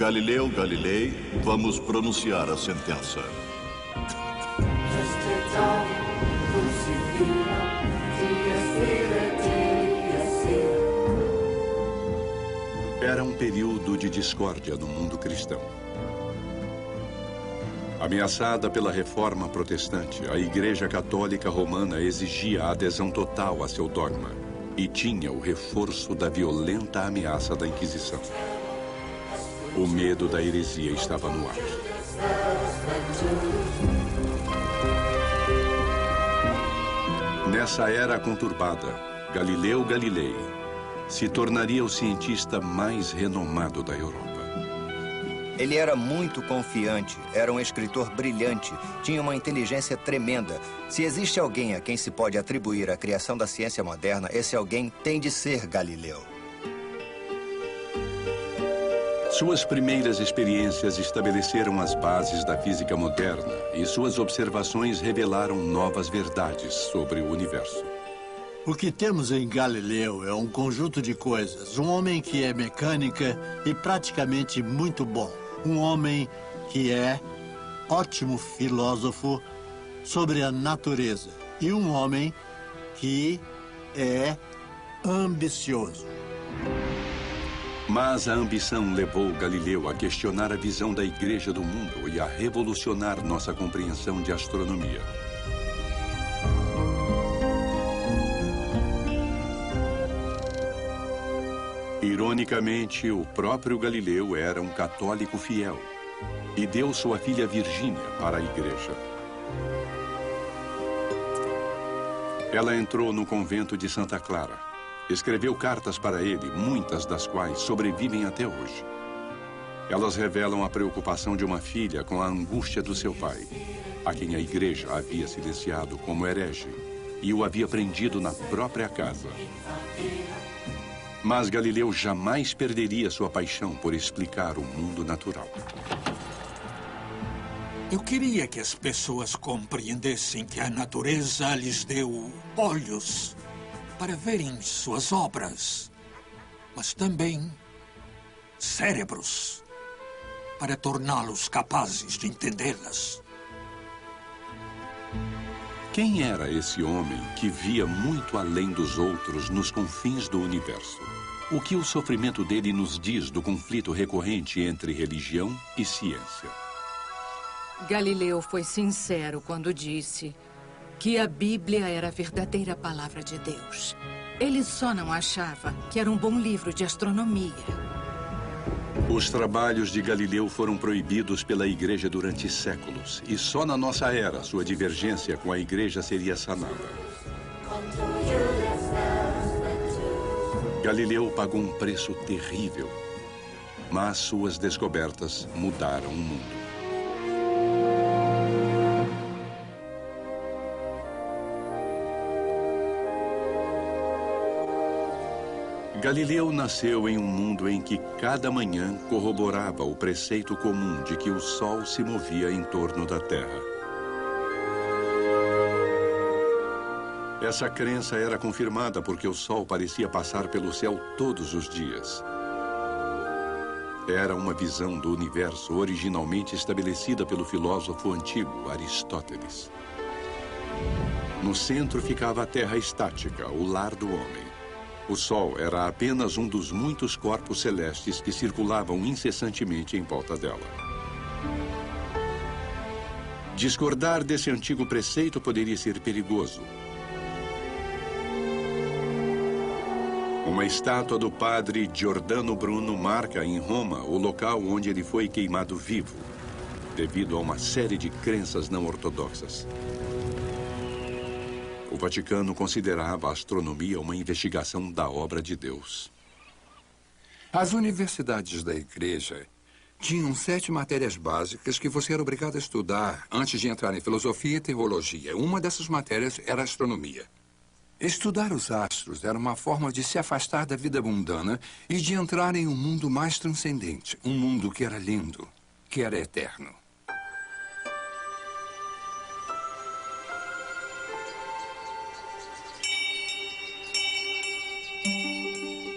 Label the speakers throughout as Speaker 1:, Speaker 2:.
Speaker 1: Galileu Galilei, vamos pronunciar a sentença.
Speaker 2: Era um período de discórdia no mundo cristão. Ameaçada pela reforma protestante, a Igreja Católica Romana exigia a adesão total a seu dogma e tinha o reforço da violenta ameaça da Inquisição. O medo da heresia estava no ar. Nessa era conturbada, Galileu Galilei se tornaria o cientista mais renomado da Europa.
Speaker 3: Ele era muito confiante, era um escritor brilhante, tinha uma inteligência tremenda. Se existe alguém a quem se pode atribuir a criação da ciência moderna, esse alguém tem de ser Galileu.
Speaker 2: Suas primeiras experiências estabeleceram as bases da física moderna e suas observações revelaram novas verdades sobre o universo.
Speaker 4: O que temos em Galileu é um conjunto de coisas. Um homem que é mecânica e praticamente muito bom. Um homem que é ótimo filósofo sobre a natureza. E um homem que é ambicioso.
Speaker 2: Mas a ambição levou Galileu a questionar a visão da Igreja do mundo e a revolucionar nossa compreensão de astronomia. Ironicamente, o próprio Galileu era um católico fiel e deu sua filha Virgínia para a Igreja. Ela entrou no convento de Santa Clara. Escreveu cartas para ele, muitas das quais sobrevivem até hoje. Elas revelam a preocupação de uma filha com a angústia do seu pai, a quem a Igreja havia silenciado como herege e o havia prendido na própria casa. Mas Galileu jamais perderia sua paixão por explicar o mundo natural.
Speaker 5: Eu queria que as pessoas compreendessem que a natureza lhes deu olhos para verem suas obras, mas também cérebros para torná-los capazes de entendê-las.
Speaker 2: Quem era esse homem que via muito além dos outros nos confins do universo? O que o sofrimento dele nos diz do conflito recorrente entre religião e ciência?
Speaker 6: Galileu foi sincero quando disse que a Bíblia era a verdadeira palavra de Deus. Ele só não achava que era um bom livro de astronomia.
Speaker 2: Os trabalhos de Galileu foram proibidos pela Igreja durante séculos, e só na nossa era sua divergência com a Igreja seria sanada. Galileu pagou um preço terrível, mas suas descobertas mudaram o mundo. Galileu nasceu em um mundo em que cada manhã corroborava o preceito comum de que o Sol se movia em torno da Terra. Essa crença era confirmada porque o Sol parecia passar pelo céu todos os dias. Era uma visão do universo originalmente estabelecida pelo filósofo antigo Aristóteles. No centro ficava a Terra estática, o lar do homem. O Sol era apenas um dos muitos corpos celestes que circulavam incessantemente em volta dela. Discordar desse antigo preceito poderia ser perigoso. Uma estátua do padre Giordano Bruno marca em Roma o local onde ele foi queimado vivo, devido a uma série de crenças não ortodoxas. O Vaticano considerava a astronomia uma investigação da obra de Deus.
Speaker 7: As universidades da Igreja tinham 7 matérias básicas que você era obrigado a estudar antes de entrar em filosofia e teologia. Uma dessas matérias era astronomia. Estudar os astros era uma forma de se afastar da vida mundana e de entrar em um mundo mais transcendente, um mundo que era lindo, que era eterno.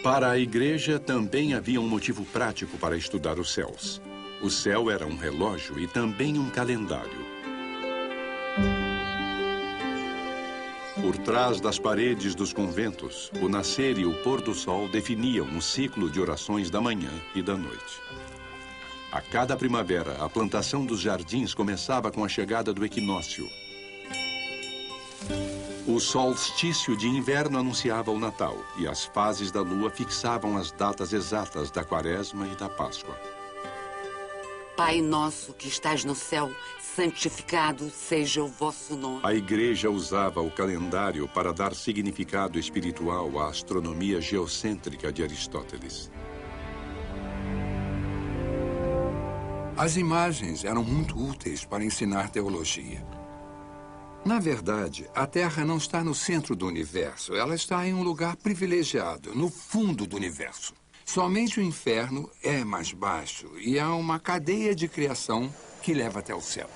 Speaker 2: Para a igreja, também havia um motivo prático para estudar os céus. O céu era um relógio e também um calendário. Por trás das paredes dos conventos, o nascer e o pôr do sol definiam um ciclo de orações da manhã e da noite. A cada primavera, a plantação dos jardins começava com a chegada do equinócio. O solstício de inverno anunciava o Natal e as fases da lua fixavam as datas exatas da Quaresma e da Páscoa.
Speaker 8: Pai nosso que estás no céu, santificado seja o vosso nome.
Speaker 2: A igreja usava o calendário para dar significado espiritual à astronomia geocêntrica de Aristóteles.
Speaker 7: As imagens eram muito úteis para ensinar teologia. Na verdade, a Terra não está no centro do universo. Ela está em um lugar privilegiado, no fundo do universo. Somente o inferno é mais baixo e há uma cadeia de criação que leva até o céu.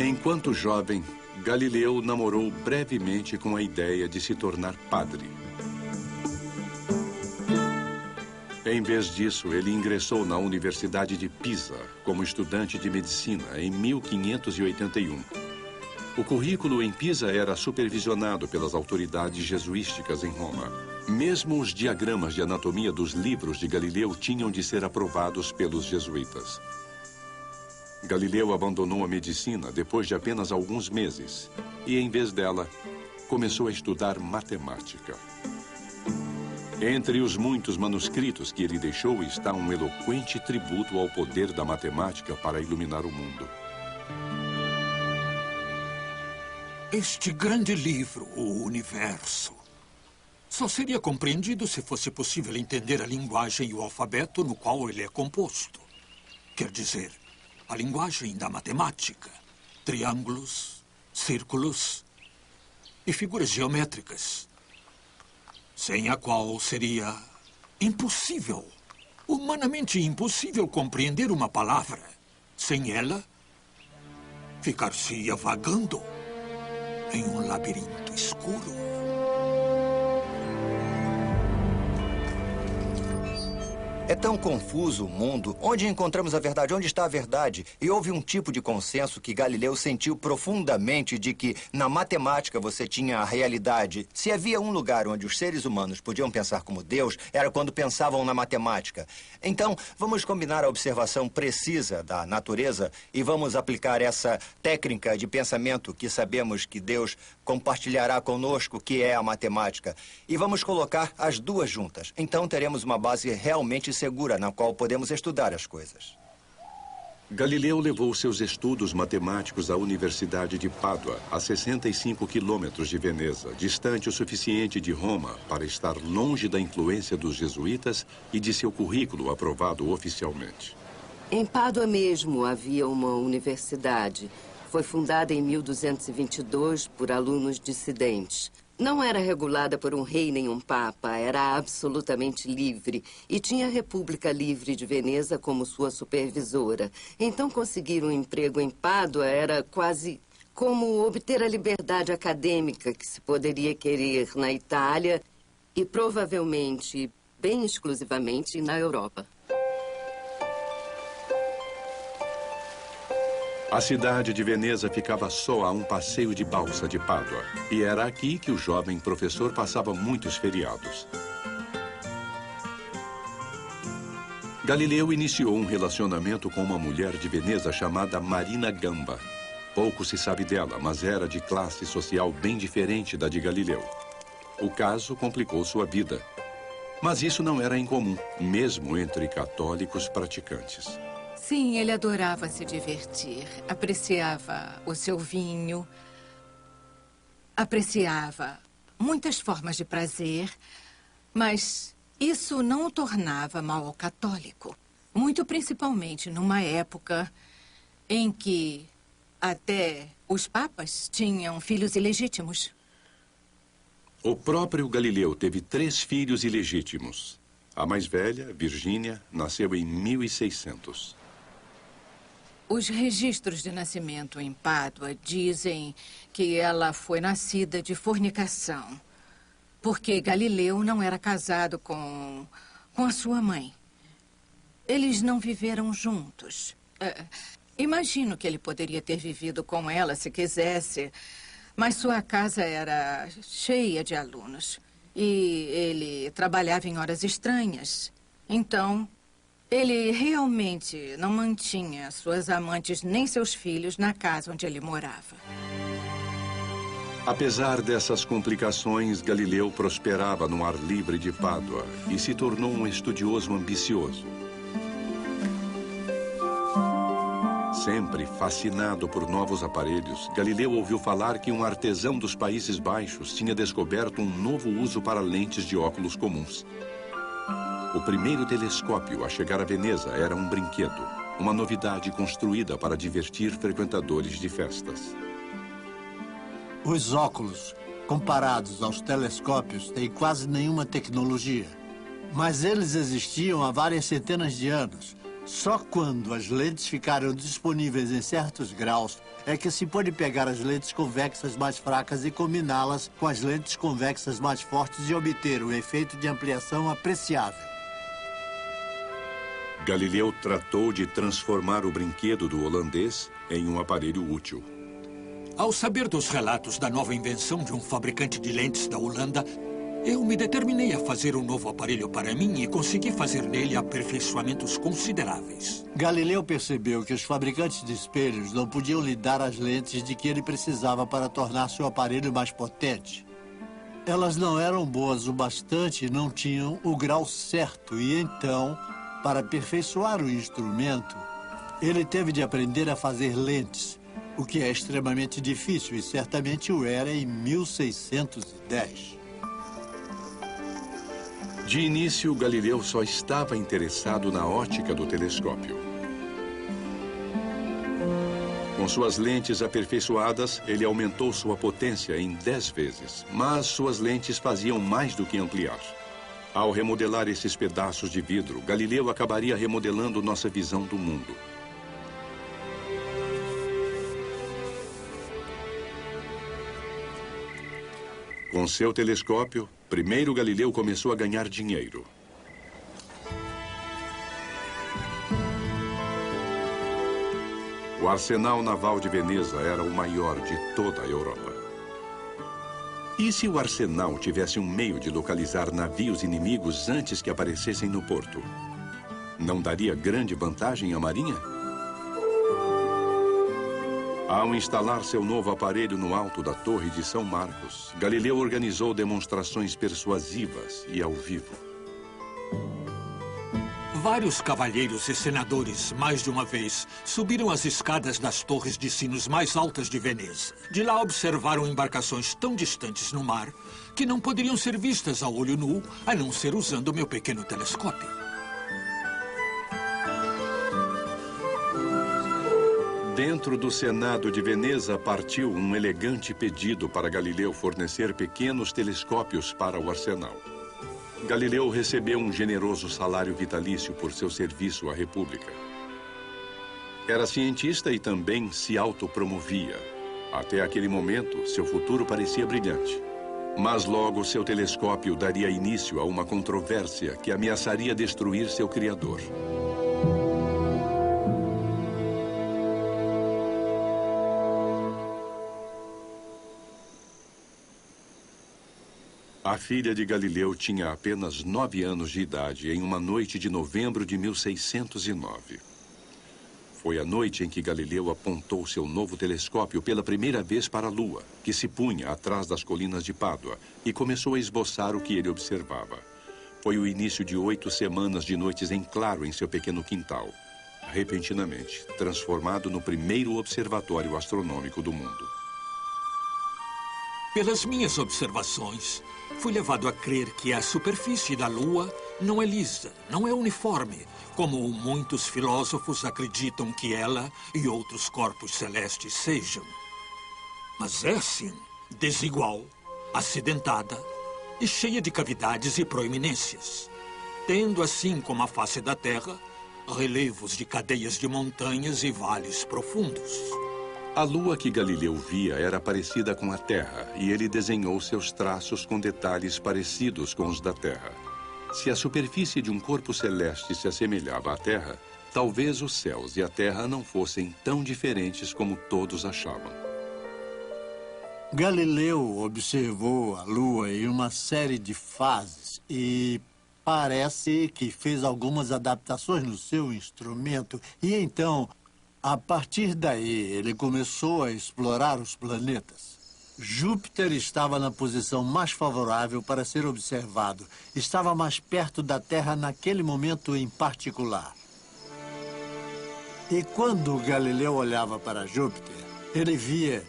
Speaker 2: Enquanto jovem, Galileu namorou brevemente com a ideia de se tornar padre. Em vez disso, ele ingressou na Universidade de Pisa como estudante de medicina em 1581. O currículo em Pisa era supervisionado pelas autoridades jesuísticas em Roma. Mesmo os diagramas de anatomia dos livros de Galileu tinham de ser aprovados pelos jesuítas. Galileu abandonou a medicina depois de apenas alguns meses e, em vez dela, começou a estudar matemática. Entre os muitos manuscritos que ele deixou está um eloquente tributo ao poder da matemática para iluminar o mundo.
Speaker 5: Este grande livro, o Universo, só seria compreendido se fosse possível entender a linguagem e o alfabeto no qual ele é composto. Quer dizer, a linguagem da matemática, triângulos, círculos e figuras geométricas, sem a qual seria impossível, humanamente impossível compreender uma palavra. Sem ela, ficar-se-ia vagando em um labirinto escuro.
Speaker 3: É tão confuso o mundo. Onde encontramos a verdade? Onde está a verdade? E houve um tipo de consenso que Galileu sentiu profundamente de que na matemática você tinha a realidade. Se havia um lugar onde os seres humanos podiam pensar como Deus, era quando pensavam na matemática. Então, vamos combinar a observação precisa da natureza e vamos aplicar essa técnica de pensamento que sabemos que Deus compartilhará conosco, que é a matemática. E vamos colocar as duas juntas. Então, teremos uma base realmente segura na qual podemos estudar as coisas.
Speaker 2: Galileu levou seus estudos matemáticos à Universidade de Pádua, a 65 quilômetros de Veneza, distante o suficiente de Roma para estar longe da influência dos jesuítas e de seu currículo aprovado oficialmente.
Speaker 8: Em Pádua mesmo havia uma universidade. Foi fundada em 1222 por alunos dissidentes. Não era regulada por um rei nem um papa, era absolutamente livre e tinha a República Livre de Veneza como sua supervisora. Então, conseguir um emprego em Pádua era quase como obter a liberdade acadêmica que se poderia querer na Itália e provavelmente, bem exclusivamente, na Europa.
Speaker 2: A cidade de Veneza ficava só a um passeio de balsa de Pádua. E era aqui que o jovem professor passava muitos feriados. Galileu iniciou um relacionamento com uma mulher de Veneza chamada Marina Gamba. Pouco se sabe dela, mas era de classe social bem diferente da de Galileu. O caso complicou sua vida. Mas isso não era incomum, mesmo entre católicos praticantes.
Speaker 6: Sim, ele adorava se divertir. Apreciava o seu vinho. Apreciava muitas formas de prazer. Mas isso não o tornava mau católico. Muito principalmente numa época em que até os papas tinham filhos ilegítimos.
Speaker 2: O próprio Galileu teve 3 filhos ilegítimos. A mais velha, Virgínia, nasceu em 1600.
Speaker 6: Os registros de nascimento em Pádua dizem que ela foi nascida de fornicação, porque Galileu não era casado com a sua mãe. Eles não viveram juntos. Imagino que ele poderia ter vivido com ela se quisesse, mas sua casa era cheia de alunos e ele trabalhava em horas estranhas. Então, ele realmente não mantinha suas amantes nem seus filhos na casa onde ele morava.
Speaker 2: Apesar dessas complicações, Galileu prosperava no ar livre de Pádua e se tornou um estudioso ambicioso. Sempre fascinado por novos aparelhos, Galileu ouviu falar que um artesão dos Países Baixos tinha descoberto um novo uso para lentes de óculos comuns. O primeiro telescópio a chegar a Veneza era um brinquedo, uma novidade construída para divertir frequentadores de festas.
Speaker 4: Os óculos, comparados aos telescópios, têm quase nenhuma tecnologia. Mas eles existiam há várias centenas de anos. Só quando as lentes ficaram disponíveis em certos graus é que se pôde pegar as lentes convexas mais fracas e combiná-las com as lentes convexas mais fortes e obter um efeito de ampliação apreciável.
Speaker 2: Galileu tratou de transformar o brinquedo do holandês em um aparelho útil.
Speaker 5: Ao saber dos relatos da nova invenção de um fabricante de lentes da Holanda, eu me determinei a fazer um novo aparelho para mim e consegui fazer nele aperfeiçoamentos consideráveis.
Speaker 4: Galileu percebeu que os fabricantes de espelhos não podiam lhe dar as lentes de que ele precisava para tornar seu aparelho mais potente. Elas não eram boas o bastante e não tinham o grau certo. E então, para aperfeiçoar o instrumento, ele teve de aprender a fazer lentes, o que é extremamente difícil e certamente o era em 1610.
Speaker 2: De início, Galileu só estava interessado na ótica do telescópio. Com suas lentes aperfeiçoadas, ele aumentou sua potência em 10 vezes, mas suas lentes faziam mais do que ampliar. Ao remodelar esses pedaços de vidro, Galileu acabaria remodelando nossa visão do mundo. Com seu telescópio, primeiro Galileu começou a ganhar dinheiro. O arsenal naval de Veneza era o maior de toda a Europa. E se o arsenal tivesse um meio de localizar navios inimigos antes que aparecessem no porto? Não daria grande vantagem à marinha? Ao instalar seu novo aparelho no alto da Torre de São Marcos, Galileu organizou demonstrações persuasivas e ao vivo.
Speaker 5: Vários cavalheiros e senadores, mais de uma vez, subiram as escadas das torres de sinos mais altas de Veneza. De lá observaram embarcações tão distantes no mar que não poderiam ser vistas a olho nu, a não ser usando meu pequeno telescópio.
Speaker 2: Dentro do Senado de Veneza partiu um elegante pedido para Galileu fornecer pequenos telescópios para o arsenal. Galileu recebeu um generoso salário vitalício por seu serviço à República. Era cientista e também se autopromovia. Até aquele momento, seu futuro parecia brilhante. Mas logo seu telescópio daria início a uma controvérsia que ameaçaria destruir seu criador. A filha de Galileu tinha apenas 9 anos de idade em uma noite de novembro de 1609. Foi a noite em que Galileu apontou seu novo telescópio pela primeira vez para a Lua, que se punha atrás das colinas de Pádua, e começou a esboçar o que ele observava. Foi o início de 8 semanas de noites em claro em seu pequeno quintal, repentinamente transformado no primeiro observatório astronômico do mundo.
Speaker 5: Pelas minhas observações, fui levado a crer que a superfície da Lua não é lisa, não é uniforme, como muitos filósofos acreditam que ela e outros corpos celestes sejam. Mas é, sim, desigual, acidentada e cheia de cavidades e proeminências, tendo, assim como a face da Terra, relevos de cadeias de montanhas e vales profundos.
Speaker 2: A lua que Galileu via era parecida com a Terra, e ele desenhou seus traços com detalhes parecidos com os da Terra. Se a superfície de um corpo celeste se assemelhava à Terra, talvez os céus e a Terra não fossem tão diferentes como todos achavam.
Speaker 4: Galileu observou a Lua em uma série de fases e parece que fez algumas adaptações no seu instrumento. E então, a partir daí, ele começou a explorar os planetas. Júpiter estava na posição mais favorável para ser observado. Estava mais perto da Terra naquele momento em particular. E quando Galileu olhava para Júpiter, ele via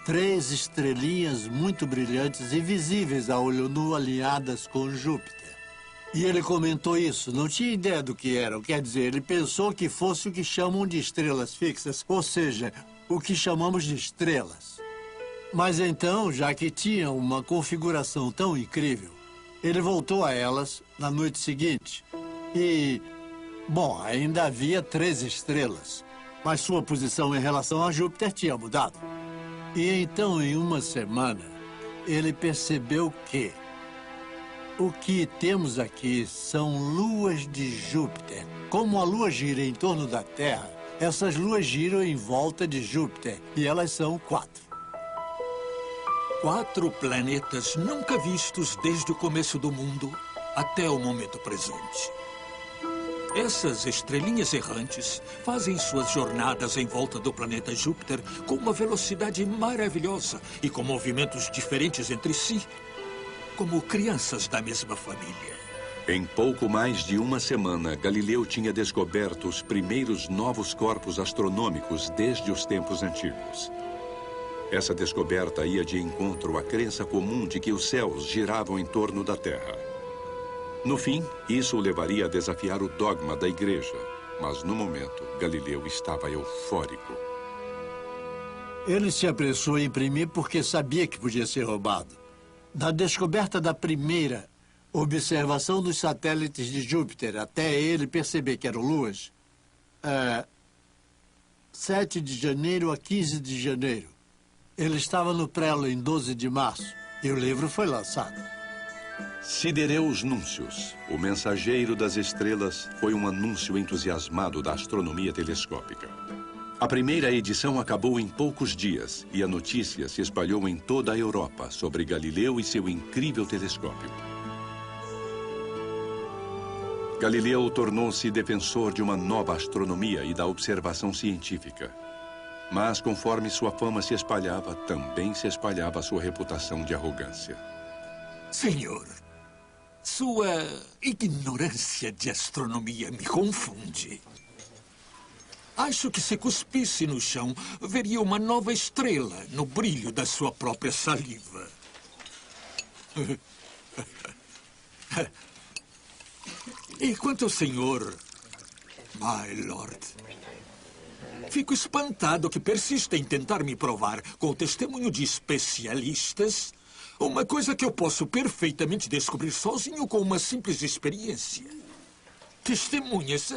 Speaker 4: 3 estrelinhas muito brilhantes e visíveis a olho nu alinhadas com Júpiter. E ele comentou isso, não tinha ideia do que eram. Quer dizer, ele pensou que fosse o que chamam de estrelas fixas, ou seja, o que chamamos de estrelas. Mas então, já que tinha uma configuração tão incrível, ele voltou a elas na noite seguinte. E, bom, ainda havia 3 estrelas, mas sua posição em relação a Júpiter tinha mudado. E então, em uma semana, ele percebeu que o que temos aqui são luas de Júpiter. Como a Lua gira em torno da Terra, essas luas giram em volta de Júpiter, e elas são 4.
Speaker 5: 4 planetas nunca vistos desde o começo do mundo até o momento presente. Essas estrelinhas errantes fazem suas jornadas em volta do planeta Júpiter com uma velocidade maravilhosa e com movimentos diferentes entre si, como crianças da mesma família.
Speaker 2: Em pouco mais de uma semana, Galileu tinha descoberto os primeiros novos corpos astronômicos desde os tempos antigos. Essa descoberta ia de encontro à crença comum de que os céus giravam em torno da Terra. No fim, isso o levaria a desafiar o dogma da Igreja. Mas, no momento, Galileu estava eufórico.
Speaker 4: Ele se apressou em imprimir porque sabia que podia ser roubado. Da descoberta da primeira observação dos satélites de Júpiter até ele perceber que eram luas, 7 de janeiro a 15 de janeiro. Ele estava no prelo em 12 de março e o livro foi lançado.
Speaker 2: Sidereus Núncios, o mensageiro das estrelas, foi um anúncio entusiasmado da astronomia telescópica. A primeira edição acabou em poucos dias e a notícia se espalhou em toda a Europa sobre Galileu e seu incrível telescópio. Galileu tornou-se defensor de uma nova astronomia e da observação científica. Mas, conforme sua fama se espalhava, também se espalhava sua reputação de arrogância.
Speaker 5: Senhor, sua ignorância de astronomia me confunde. Acho que se cuspisse no chão, veria uma nova estrela no brilho da sua própria saliva. E quanto ao senhor, my lord, fico espantado que persista em tentar me provar com o testemunho de especialistas uma coisa que eu posso perfeitamente descobrir sozinho com uma simples experiência. Testemunhas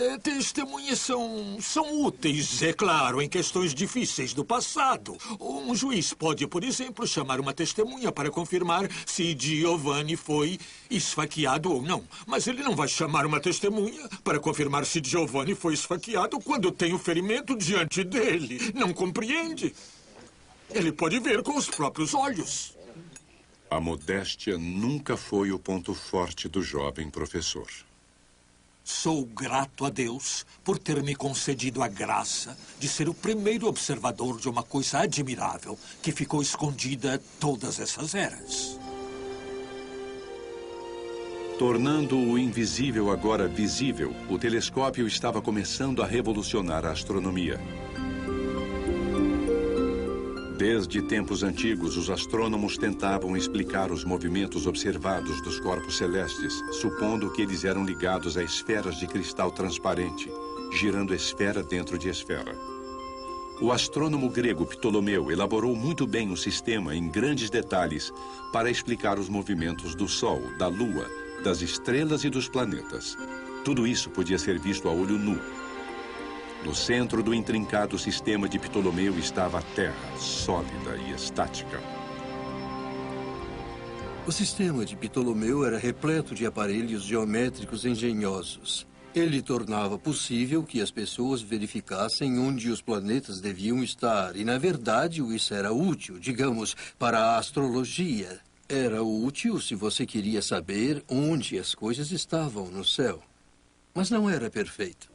Speaker 5: são úteis, é claro, em questões difíceis do passado. Um juiz pode, por exemplo, chamar uma testemunha para confirmar se Giovanni foi esfaqueado ou não. Mas ele não vai chamar uma testemunha para confirmar se Giovanni foi esfaqueado quando tem o ferimento diante dele. Não compreende? Ele pode ver com os próprios olhos.
Speaker 2: A modéstia nunca foi o ponto forte do jovem professor.
Speaker 5: Sou grato a Deus por ter me concedido a graça de ser o primeiro observador de uma coisa admirável que ficou escondida todas essas eras.
Speaker 2: Tornando o invisível agora visível, o telescópio estava começando a revolucionar a astronomia. Desde tempos antigos, os astrônomos tentavam explicar os movimentos observados dos corpos celestes, supondo que eles eram ligados a esferas de cristal transparente, girando esfera dentro de esfera. O astrônomo grego Ptolomeu elaborou muito bem o sistema em grandes detalhes para explicar os movimentos do Sol, da Lua, das estrelas e dos planetas. Tudo isso podia ser visto a olho nu. No centro do intrincado sistema de Ptolomeu estava a Terra, sólida e estática.
Speaker 9: O sistema de Ptolomeu era repleto de aparelhos geométricos engenhosos. Ele tornava possível que as pessoas verificassem onde os planetas deviam estar. E, na verdade, isso era útil, digamos, para a astrologia. Era útil se você queria saber onde as coisas estavam no céu. Mas não era perfeito.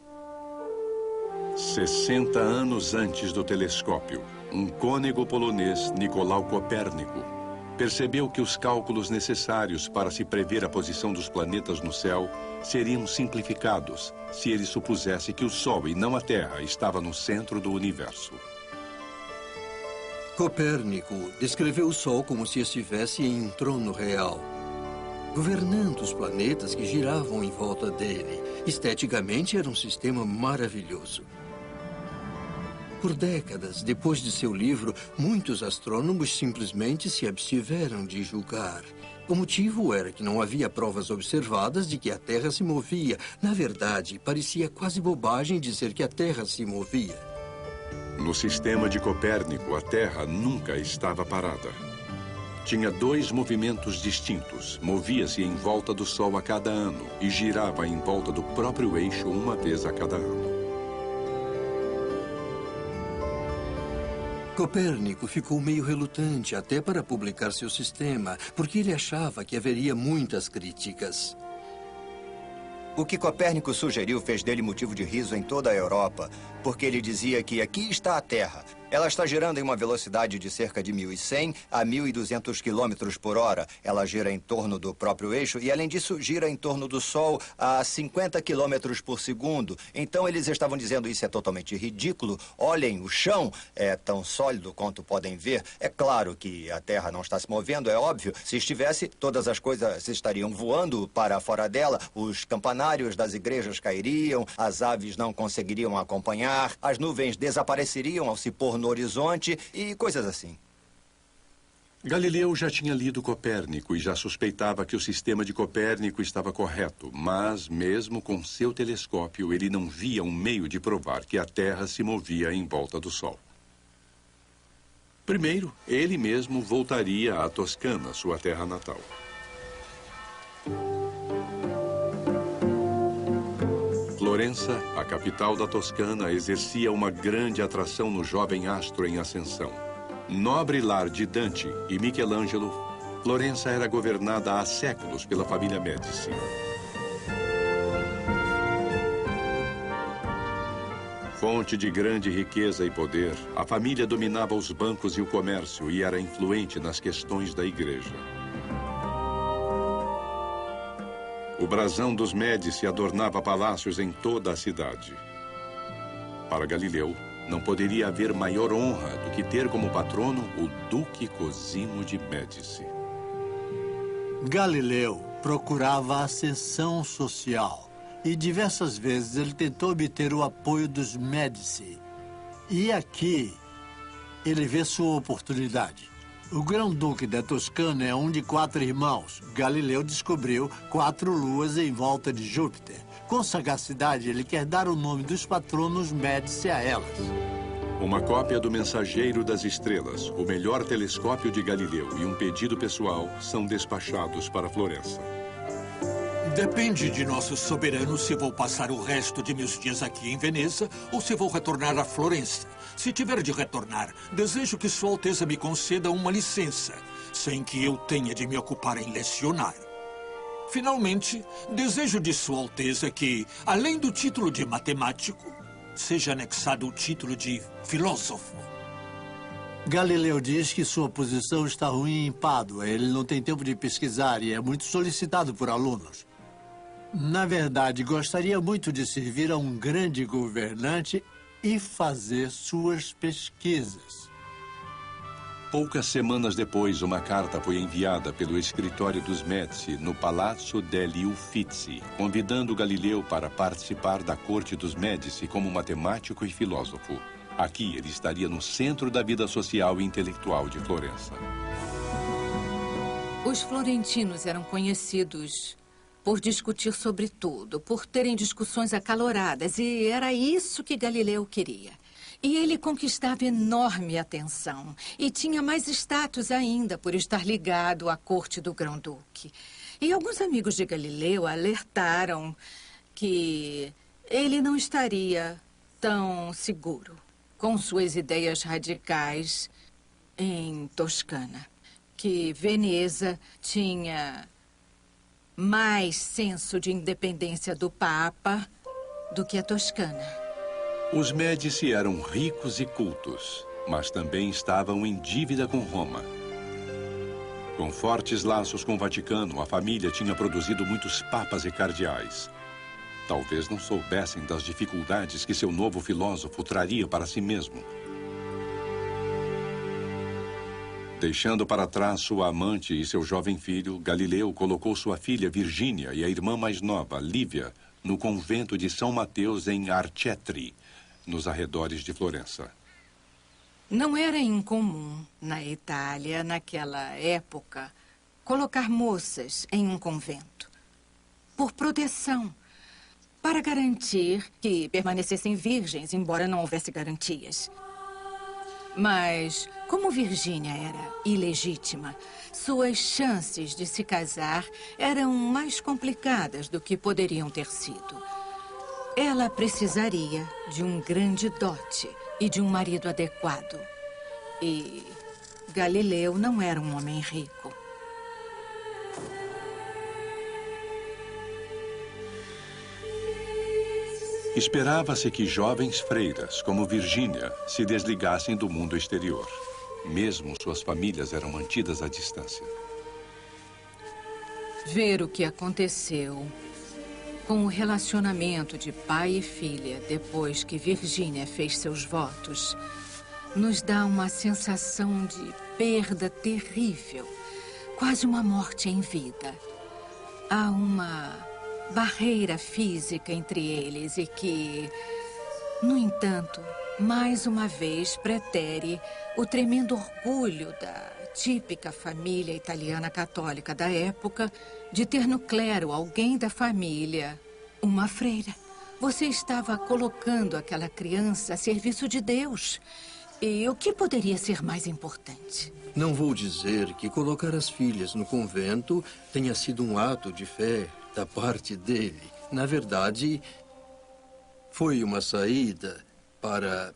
Speaker 2: 60 anos antes do telescópio, um cônego polonês, Nicolau Copérnico, percebeu que os cálculos necessários para se prever a posição dos planetas no céu seriam simplificados se ele supusesse que o Sol e não a Terra estava no centro do universo.
Speaker 9: Copérnico descreveu o Sol como se estivesse em um trono real, governando os planetas que giravam em volta dele. Esteticamente, era um sistema maravilhoso. Por décadas, depois de seu livro, muitos astrônomos simplesmente se abstiveram de julgar. O motivo era que não havia provas observadas de que a Terra se movia. Na verdade, parecia quase bobagem dizer que a Terra se movia.
Speaker 2: No sistema de Copérnico, a Terra nunca estava parada. Tinha dois movimentos distintos. Movia-se em volta do Sol a cada ano e girava em volta do próprio eixo uma vez a cada ano.
Speaker 9: Copérnico ficou meio relutante até para publicar seu sistema, porque ele achava que haveria muitas críticas.
Speaker 3: O que Copérnico sugeriu fez dele motivo de riso em toda a Europa, porque ele dizia que aqui está a Terra. Ela está girando em uma velocidade de cerca de 1.100 a 1.200 km por hora. Ela gira em torno do próprio eixo e, além disso, gira em torno do Sol a 50 km por segundo. Então, eles estavam dizendo isso é totalmente ridículo. Olhem, o chão é tão sólido quanto podem ver. É claro que a Terra não está se movendo, é óbvio. Se estivesse, todas as coisas estariam voando para fora dela. Os campanários das igrejas cairiam, as aves não conseguiriam acompanhar, as nuvens desapareceriam ao se pôr no horizonte e coisas assim.
Speaker 2: Galileu já tinha lido Copérnico e já suspeitava que o sistema de Copérnico estava correto, mas, mesmo com seu telescópio, ele não via um meio de provar que a Terra se movia em volta do Sol. Primeiro, ele mesmo voltaria à Toscana, sua terra natal. Florença, a capital da Toscana, exercia uma grande atração no jovem astro em ascensão. Nobre lar de Dante e Michelangelo, Florença era governada há séculos pela família Médici. Fonte de grande riqueza e poder, a família dominava os bancos e o comércio e era influente nas questões da igreja. O brasão dos Médici adornava palácios em toda a cidade. Para Galileu, não poderia haver maior honra do que ter como patrono o Duque Cosimo de Médici.
Speaker 4: Galileu procurava a ascensão social e diversas vezes ele tentou obter o apoio dos Médici. E aqui ele vê sua oportunidade. O grão-duque da Toscana é um de 4 irmãos. Galileu descobriu 4 luas em volta de Júpiter. Com sagacidade, ele quer dar o nome dos patronos Médici a elas.
Speaker 2: Uma cópia do Mensageiro das Estrelas, o melhor telescópio de Galileu e um pedido pessoal são despachados para Florença.
Speaker 5: Depende de nosso soberano se vou passar o resto de meus dias aqui em Veneza ou se vou retornar a Florença. Se tiver de retornar, desejo que Sua Alteza me conceda uma licença, sem que eu tenha de me ocupar em lecionar. Finalmente, desejo de Sua Alteza que, além do título de matemático, seja anexado o título de filósofo.
Speaker 4: Galileu diz que sua posição está ruim em Pádua. Ele não tem tempo de pesquisar e é muito solicitado por alunos. Na verdade, gostaria muito de servir a um grande governante e fazer suas pesquisas.
Speaker 2: Poucas semanas depois, uma carta foi enviada pelo escritório dos Médici no Palazzo degli Uffizi, convidando Galileu para participar da corte dos Médici como matemático e filósofo. Aqui, ele estaria no centro da vida social e intelectual de Florença.
Speaker 6: Os florentinos eram conhecidos por discutir sobre tudo, por terem discussões acaloradas, e era isso que Galileu queria. E ele conquistava enorme atenção, e tinha mais status ainda por estar ligado à corte do Grão-Duque. E alguns amigos de Galileu alertaram que ele não estaria tão seguro com suas ideias radicais em Toscana, que Veneza tinha mais senso de independência do Papa do que a Toscana.
Speaker 2: Os Médici eram ricos e cultos, mas também estavam em dívida com Roma. Com fortes laços com o Vaticano, a família tinha produzido muitos papas e cardeais. Talvez não soubessem das dificuldades que seu novo filósofo traria para si mesmo. Deixando para trás sua amante e seu jovem filho, Galileu colocou sua filha Virgínia e a irmã mais nova, Lívia, no convento de São Mateus em Arcetri, nos arredores de Florença.
Speaker 6: Não era incomum na Itália, naquela época, colocar moças em um convento por proteção, para garantir que permanecessem virgens, embora não houvesse garantias. Mas, como Virgínia era ilegítima, suas chances de se casar eram mais complicadas do que poderiam ter sido. Ela precisaria de um grande dote e de um marido adequado. E Galileu não era um homem rico.
Speaker 2: Esperava-se que jovens freiras, como Virgínia, se desligassem do mundo exterior. Mesmo suas famílias eram mantidas à distância.
Speaker 6: Ver o que aconteceu com o relacionamento de pai e filha depois que Virgínia fez seus votos nos dá uma sensação de perda terrível, quase uma morte em vida. Há uma barreira física entre eles e que, no entanto, mais uma vez pretere o tremendo orgulho da típica família italiana católica da época de ter no clero alguém da família, uma freira. Você estava colocando aquela criança a serviço de Deus. E o que poderia ser mais importante?
Speaker 9: Não vou dizer que colocar as filhas no convento tenha sido um ato de fé da parte dele. Na verdade, foi uma saída para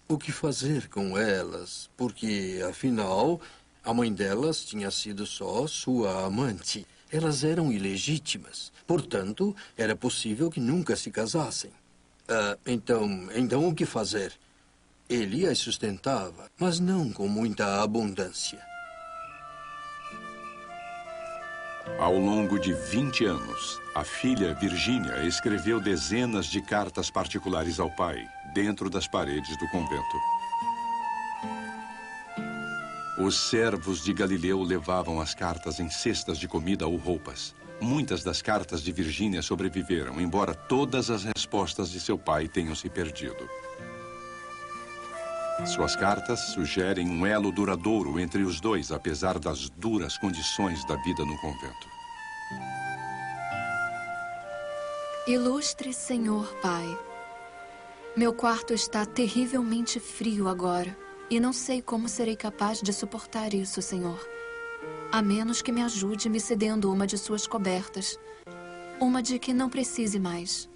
Speaker 9: o que fazer com elas, porque, afinal, a mãe delas tinha sido só sua amante. Elas eram ilegítimas. Portanto, era possível que nunca se casassem. Então o que fazer? Ele as sustentava, mas não com muita abundância.
Speaker 2: Ao longo de 20 anos, a filha Virgínia escreveu dezenas de cartas particulares ao pai, dentro das paredes do convento. Os servos de Galileu levavam as cartas em cestas de comida ou roupas. Muitas das cartas de Virgínia sobreviveram, embora todas as respostas de seu pai tenham se perdido. Suas cartas sugerem um elo duradouro entre os dois, apesar das duras condições da vida no convento.
Speaker 10: Ilustre Senhor Pai, meu quarto está terrivelmente frio agora e não sei como serei capaz de suportar isso, Senhor. A menos que me ajude me cedendo uma de suas cobertas, uma de que não precise mais.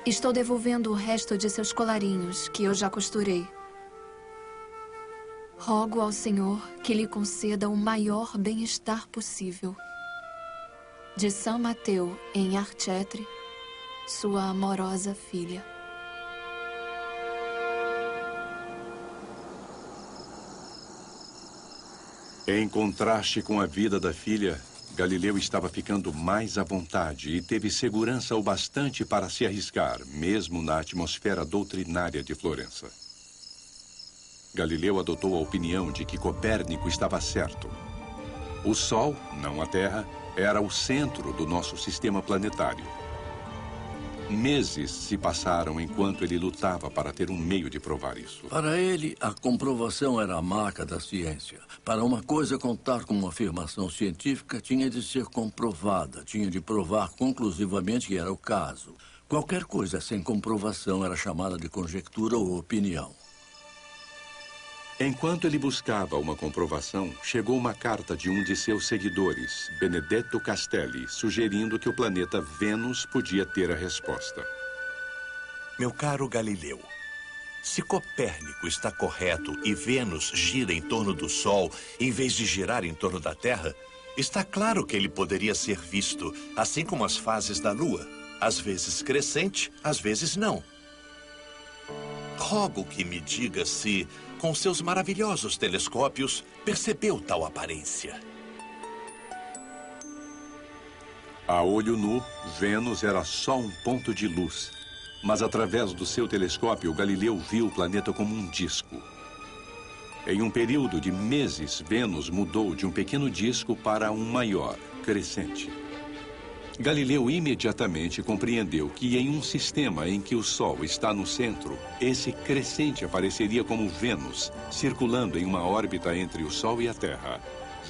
Speaker 10: Estou devolvendo o resto de seus colarinhos, que eu já costurei. Rogo ao Senhor que lhe conceda o maior bem-estar possível. De São Mateu, em Arcetri, sua amorosa filha.
Speaker 2: Em contraste com a vida da filha, Galileu estava ficando mais à vontade e teve segurança o bastante para se arriscar, mesmo na atmosfera doutrinária de Florença. Galileu adotou a opinião de que Copérnico estava certo. O Sol, não a Terra, era o centro do nosso sistema planetário. Meses se passaram enquanto ele lutava para ter um meio de provar isso.
Speaker 11: Para ele, a comprovação era a marca da ciência. Para uma coisa contar com uma afirmação científica, tinha de ser comprovada. Tinha de provar conclusivamente que era o caso. Qualquer coisa sem comprovação era chamada de conjectura ou opinião.
Speaker 2: Enquanto ele buscava uma comprovação, chegou uma carta de um de seus seguidores, Benedetto Castelli, sugerindo que o planeta Vênus podia ter a resposta.
Speaker 12: Meu caro Galileu, se Copérnico está correto e Vênus gira em torno do Sol em vez de girar em torno da Terra, está claro que ele poderia ser visto, assim como as fases da Lua, às vezes crescente, às vezes não. Rogo que me diga se, com seus maravilhosos telescópios, percebeu tal aparência.
Speaker 2: A olho nu, Vênus era só um ponto de luz. Mas através do seu telescópio, Galileu viu o planeta como um disco. Em um período de meses, Vênus mudou de um pequeno disco para um maior, crescente. Galileu imediatamente compreendeu que em um sistema em que o Sol está no centro, esse crescente apareceria como Vênus, circulando em uma órbita entre o Sol e a Terra.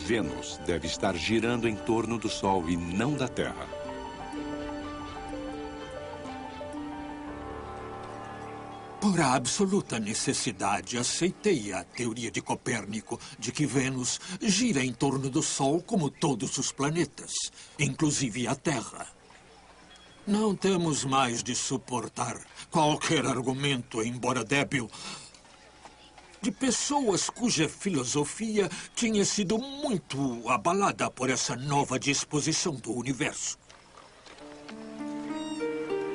Speaker 2: Vênus deve estar girando em torno do Sol e não da Terra.
Speaker 5: Por absoluta necessidade, aceitei a teoria de Copérnico de que Vênus gira em torno do Sol como todos os planetas, inclusive a Terra. Não temos mais de suportar qualquer argumento, embora débil, de pessoas cuja filosofia tinha sido muito abalada por essa nova disposição do universo.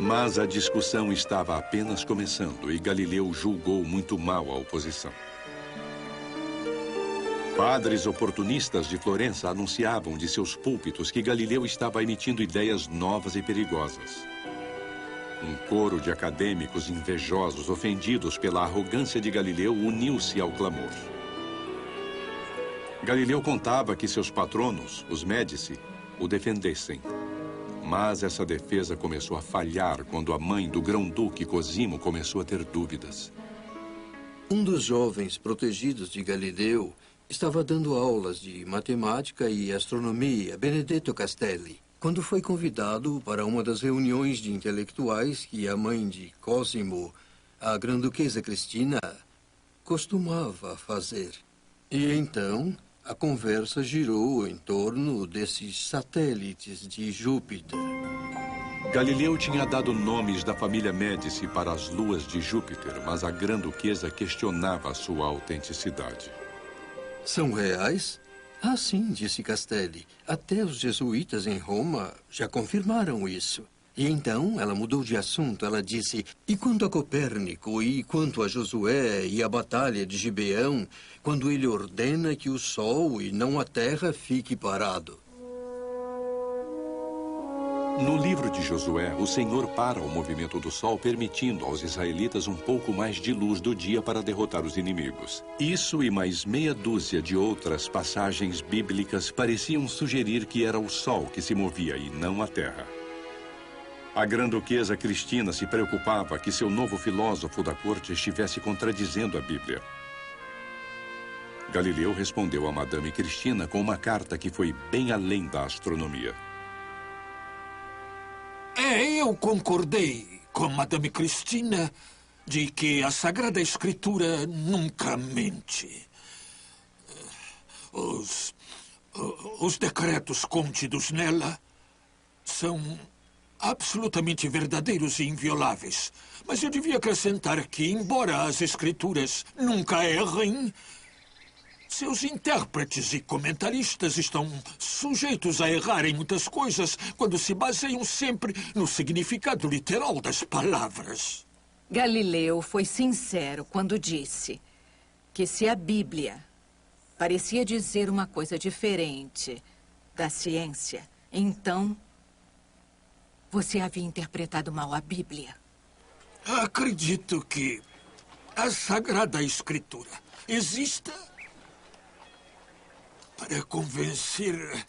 Speaker 2: Mas a discussão estava apenas começando e Galileu julgou muito mal a oposição. Padres oportunistas de Florença anunciavam de seus púlpitos que Galileu estava emitindo ideias novas e perigosas. Um coro de acadêmicos invejosos, ofendidos pela arrogância de Galileu, uniu-se ao clamor. Galileu contava que seus patronos, os Médici, o defendessem. Mas essa defesa começou a falhar quando a mãe do grão-duque Cosimo começou a ter dúvidas.
Speaker 9: Um dos jovens protegidos de Galileu estava dando aulas de matemática e astronomia, Benedetto Castelli, quando foi convidado para uma das reuniões de intelectuais que a mãe de Cosimo, a grã-duquesa Cristina, costumava fazer. E então a conversa girou em torno desses satélites de Júpiter.
Speaker 2: Galileu tinha dado nomes da família Médici para as luas de Júpiter, mas a grã-duquesa questionava a sua autenticidade.
Speaker 9: São reais? Ah, sim, disse Castelli. Até os jesuítas em Roma já confirmaram isso. E então ela mudou de assunto. Ela disse, e quanto a Copérnico, e quanto a Josué e a batalha de Gibeão, quando ele ordena que o Sol e não a Terra fique parado?
Speaker 2: No livro de Josué, o Senhor para o movimento do Sol, permitindo aos israelitas um pouco mais de luz do dia para derrotar os inimigos. Isso e mais meia dúzia de outras passagens bíblicas pareciam sugerir que era o Sol que se movia e não a Terra. A grã-duquesa Cristina se preocupava que seu novo filósofo da corte estivesse contradizendo a Bíblia. Galileu respondeu a Madame Cristina com uma carta que foi bem além da astronomia.
Speaker 5: Eu concordei com Madame Cristina de que a Sagrada Escritura nunca mente. Os decretos contidos nela são absolutamente verdadeiros e invioláveis. Mas eu devia acrescentar que, embora as Escrituras nunca errem, seus intérpretes e comentaristas estão sujeitos a errar em muitas coisas quando se baseiam sempre no significado literal das palavras.
Speaker 6: Galileu foi sincero quando disse que se a Bíblia parecia dizer uma coisa diferente da ciência, então você havia interpretado mal a Bíblia.
Speaker 5: Acredito que a Sagrada Escritura exista para convencer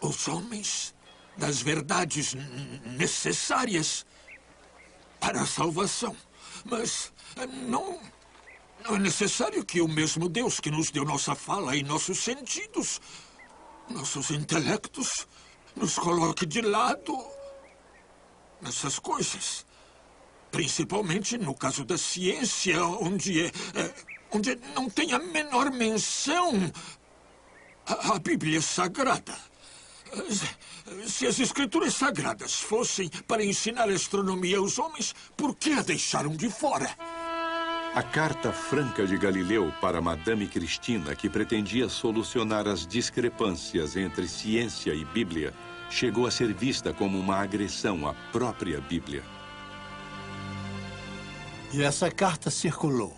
Speaker 5: os homens das verdades necessárias para a salvação. Mas não é necessário que o mesmo Deus que nos deu nossa fala e nossos sentidos, nossos intelectos, nos coloque de lado nessas coisas. Principalmente no caso da ciência, onde não tem a menor menção à Bíblia Sagrada. Se as Escrituras Sagradas fossem para ensinar astronomia aos homens, por que a deixaram de fora?
Speaker 2: A carta franca de Galileu para Madame Cristina, que pretendia solucionar as discrepâncias entre ciência e Bíblia, chegou a ser vista como uma agressão à própria Bíblia.
Speaker 4: E essa carta circulou.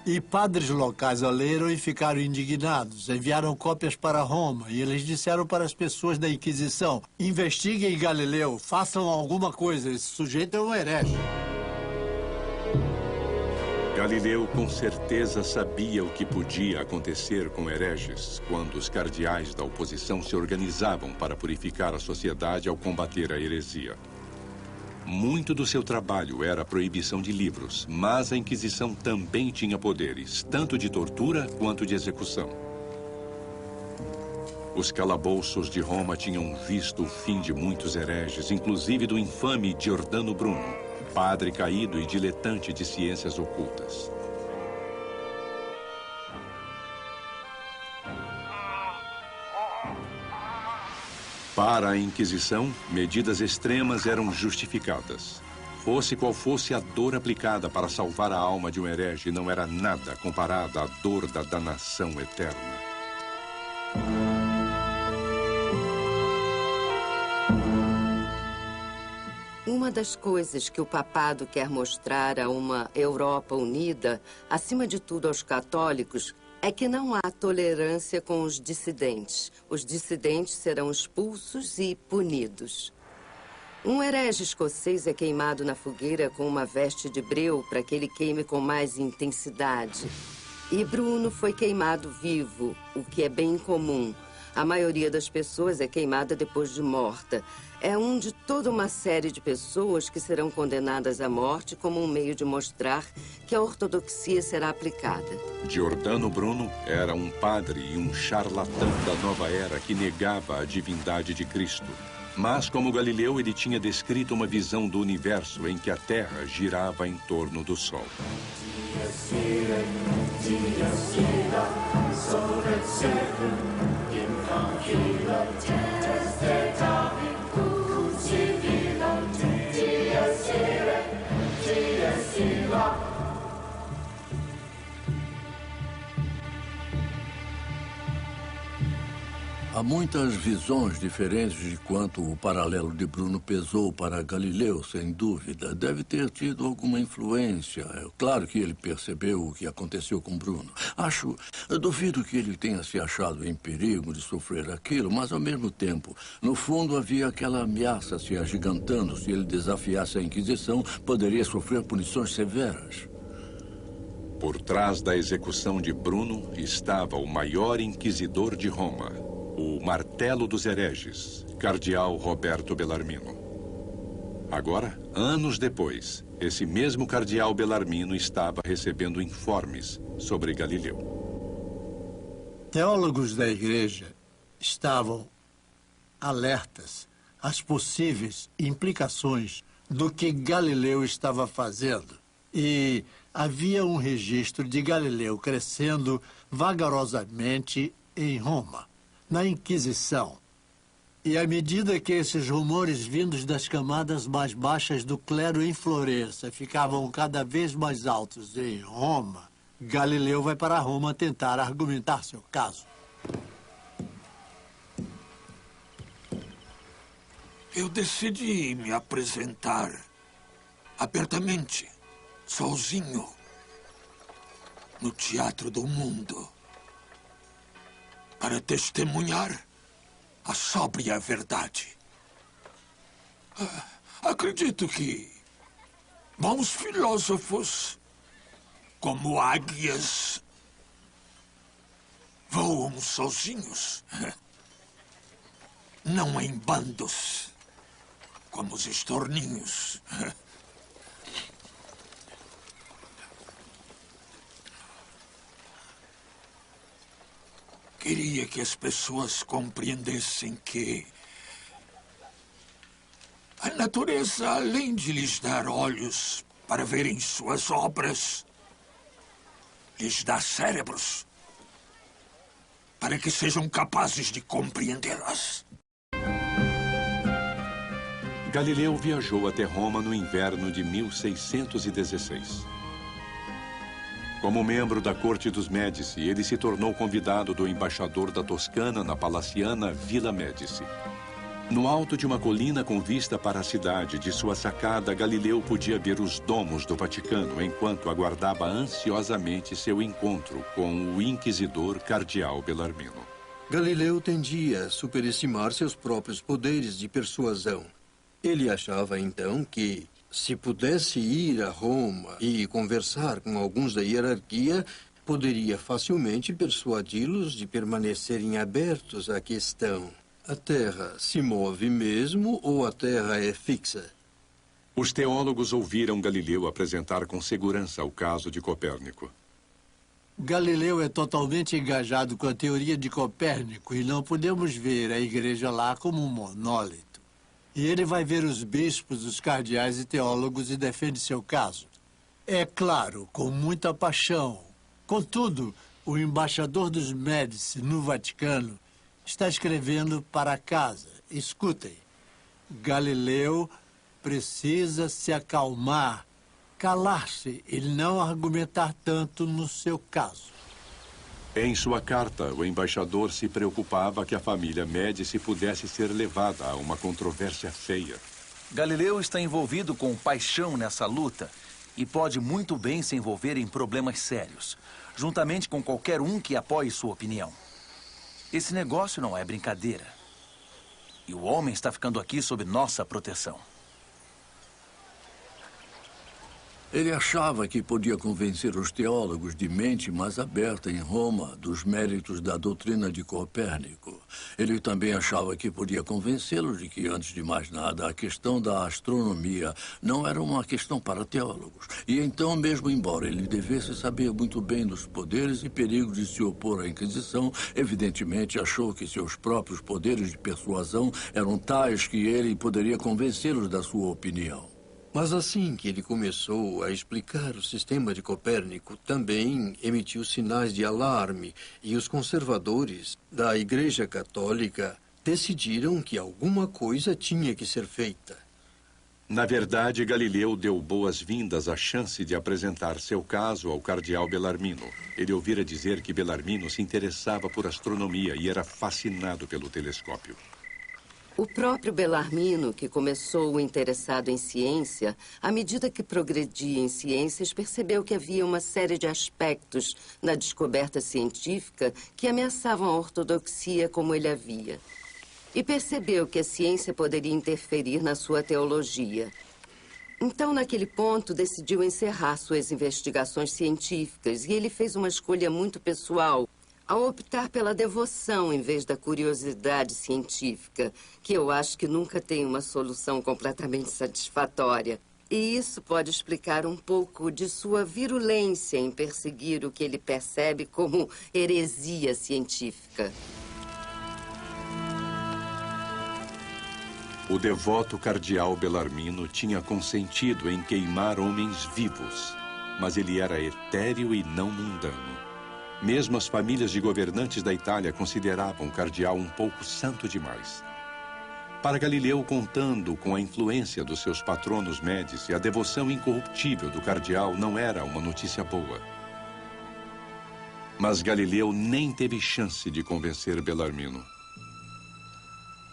Speaker 4: E padres locais a leram e ficaram indignados. Enviaram cópias para Roma e eles disseram para as pessoas da Inquisição: investiguem Galileu, façam alguma coisa, esse sujeito é um herege.
Speaker 2: Galileu com certeza sabia o que podia acontecer com hereges quando os cardeais da oposição se organizavam para purificar a sociedade ao combater a heresia. Muito do seu trabalho era a proibição de livros, mas a Inquisição também tinha poderes, tanto de tortura quanto de execução. Os calabouços de Roma tinham visto o fim de muitos hereges, inclusive do infame Giordano Bruno, padre caído e diletante de ciências ocultas. Para a Inquisição, medidas extremas eram justificadas. Fosse qual fosse a dor aplicada para salvar a alma de um herege, não era nada comparada à dor da danação eterna.
Speaker 8: Uma das coisas que o papado quer mostrar a uma Europa unida, acima de tudo aos católicos, é que não há tolerância com os dissidentes. Os dissidentes serão expulsos e punidos. Um herege escocês é queimado na fogueira com uma veste de breu para que ele queime com mais intensidade. E Bruno foi queimado vivo, o que é bem comum. A maioria das pessoas é queimada depois de morta. É um de toda uma série de pessoas que serão condenadas à morte como um meio de mostrar que a ortodoxia será aplicada.
Speaker 2: Giordano Bruno era um padre e um charlatão da nova era que negava a divindade de Cristo. Mas, como Galileu, ele tinha descrito uma visão do universo em que a Terra girava em torno do Sol.
Speaker 11: Há muitas visões diferentes de quanto o paralelo de Bruno pesou para Galileu, sem dúvida. Deve ter tido alguma influência. É claro que ele percebeu o que aconteceu com Bruno. Duvido que ele tenha se achado em perigo de sofrer aquilo, mas ao mesmo tempo, no fundo havia aquela ameaça se agigantando. Se ele desafiasse a Inquisição, poderia sofrer punições severas.
Speaker 2: Por trás da execução de Bruno estava o maior inquisidor de Roma, o martelo dos hereges, cardeal Roberto Bellarmino. Agora, anos depois, esse mesmo cardeal Bellarmino estava recebendo informes sobre Galileu.
Speaker 4: Teólogos da igreja estavam alertas às possíveis implicações do que Galileu estava fazendo. E havia um registro de Galileu crescendo vagarosamente em Roma, na Inquisição. E à medida que esses rumores vindos das camadas mais baixas do clero em Florença ficavam cada vez mais altos em Roma, Galileu vai para Roma tentar argumentar seu caso.
Speaker 5: Eu decidi me apresentar abertamente, sozinho, no Teatro do Mundo, para testemunhar a sóbria verdade. Acredito que bons filósofos, como águias, voam sozinhos, não em bandos, como os estorninhos. queria que as pessoas compreendessem que a natureza, além de lhes dar olhos para verem suas obras, lhes dá cérebros para que sejam capazes de compreendê-las.
Speaker 2: Galileu viajou até Roma no inverno de 1616. Como membro da corte dos Médici, ele se tornou convidado do embaixador da Toscana na palaciana Vila Médici. No alto de uma colina com vista para a cidade, de sua sacada, Galileu podia ver os domos do Vaticano enquanto aguardava ansiosamente seu encontro com o inquisidor cardeal Bellarmino.
Speaker 9: Galileu tendia a superestimar seus próprios poderes de persuasão. Ele achava, então, que, se pudesse ir a Roma e conversar com alguns da hierarquia, poderia facilmente persuadi-los de permanecerem abertos à questão: a Terra se move mesmo ou a Terra é fixa?
Speaker 2: Os teólogos ouviram Galileu apresentar com segurança o caso de Copérnico.
Speaker 4: Galileu é totalmente engajado com a teoria de Copérnico e não podemos ver a igreja lá como um monólito. E ele vai ver os bispos, os cardeais e teólogos e defende seu caso. É claro, com muita paixão. Contudo, o embaixador dos Médici no Vaticano está escrevendo para casa. Escutem. Galileu precisa se acalmar, calar-se e não argumentar tanto no seu caso.
Speaker 2: Em sua carta, o embaixador se preocupava que a família Médici pudesse ser levada a uma controvérsia feia.
Speaker 13: Galileu está envolvido com paixão nessa luta e pode muito bem se envolver em problemas sérios, juntamente com qualquer um que apoie sua opinião. Esse negócio não é brincadeira. E o homem está ficando aqui sob nossa proteção.
Speaker 11: Ele achava que podia convencer os teólogos de mente mais aberta em Roma dos méritos da doutrina de Copérnico. Ele também achava que podia convencê-los de que, antes de mais nada, a questão da astronomia não era uma questão para teólogos. E então, mesmo embora ele devesse saber muito bem dos poderes e perigos de se opor à Inquisição, evidentemente achou que seus próprios poderes de persuasão eram tais que ele poderia convencê-los da sua opinião.
Speaker 9: Mas assim que ele começou a explicar o sistema de Copérnico, também emitiu sinais de alarme e os conservadores da Igreja Católica decidiram que alguma coisa tinha que ser feita.
Speaker 2: Na verdade, Galileu deu boas-vindas à chance de apresentar seu caso ao cardeal Bellarmino. Ele ouvira dizer que Bellarmino se interessava por astronomia e era fascinado pelo telescópio.
Speaker 8: O próprio Bellarmino, que começou interessado em ciência, à medida que progredia em ciências, percebeu que havia uma série de aspectos na descoberta científica que ameaçavam a ortodoxia como ele a via. E percebeu que a ciência poderia interferir na sua teologia. Então, naquele ponto, decidiu encerrar suas investigações científicas e ele fez uma escolha muito pessoal ao optar pela devoção em vez da curiosidade científica, que eu acho que nunca tem uma solução completamente satisfatória. E isso pode explicar um pouco de sua virulência em perseguir o que ele percebe como heresia científica.
Speaker 2: O devoto cardeal Bellarmino tinha consentido em queimar homens vivos, mas ele era etéreo e não mundano. Mesmo as famílias de governantes da Itália consideravam o cardeal um pouco santo demais. Para Galileu, contando com a influência dos seus patronos Médici, a devoção incorruptível do cardeal não era uma notícia boa. Mas Galileu nem teve chance de convencer Bellarmino.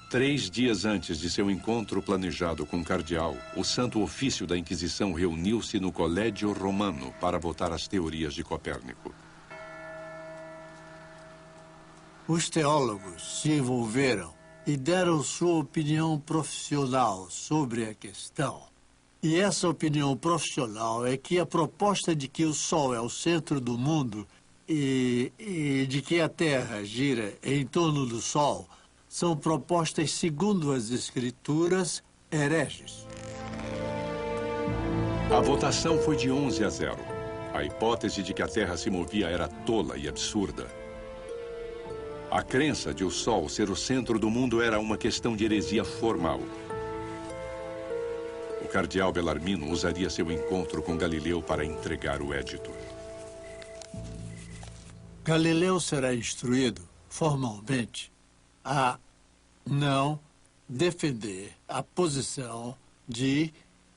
Speaker 2: 3 dias antes de seu encontro planejado com o cardeal, o Santo Ofício da Inquisição reuniu-se no Colégio Romano para votar as teorias de Copérnico.
Speaker 4: Os teólogos se envolveram e deram sua opinião profissional sobre a questão. E essa opinião profissional é que a proposta de que o Sol é o centro do mundo e de que a Terra gira em torno do Sol são propostas, segundo as Escrituras, hereges.
Speaker 2: A votação foi de 11-0. A hipótese de que a Terra se movia era tola e absurda. A crença de o Sol ser o centro do mundo era uma questão de heresia formal. O cardeal Bellarmino usaria seu encontro com Galileu para entregar o édito.
Speaker 4: Galileu será instruído formalmente a não defender a posição de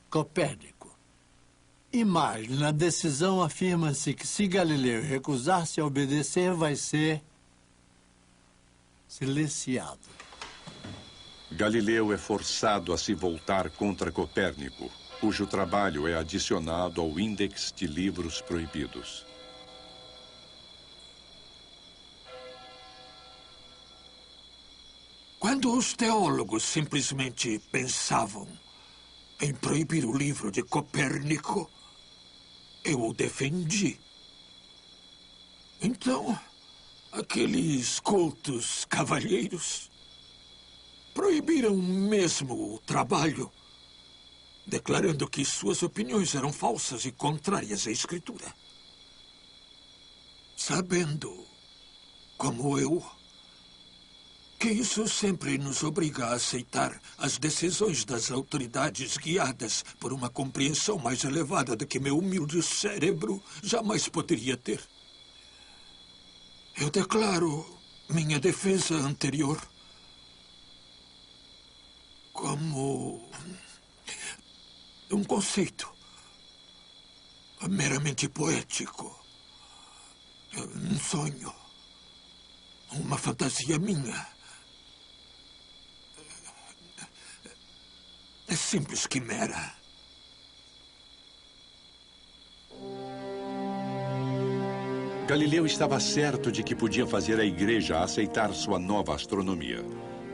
Speaker 4: Copérnico. E mais, na decisão afirma-se que se Galileu recusar-se a obedecer, vai ser silenciado.
Speaker 2: Galileu é forçado a se voltar contra Copérnico, cujo trabalho é adicionado ao Índex de Livros Proibidos.
Speaker 5: Quando os teólogos simplesmente pensavam em proibir o livro de Copérnico, eu o defendi. Então, aqueles cultos cavalheiros proibiram mesmo o trabalho, declarando que suas opiniões eram falsas e contrárias à Escritura. Sabendo, como eu, que isso sempre nos obriga a aceitar as decisões das autoridades guiadas por uma compreensão mais elevada do que meu humilde cérebro jamais poderia ter. Eu declaro minha defesa anterior como um conceito meramente poético, um sonho, uma fantasia minha. É simples quimera.
Speaker 2: Galileu estava certo de que podia fazer a igreja aceitar sua nova astronomia.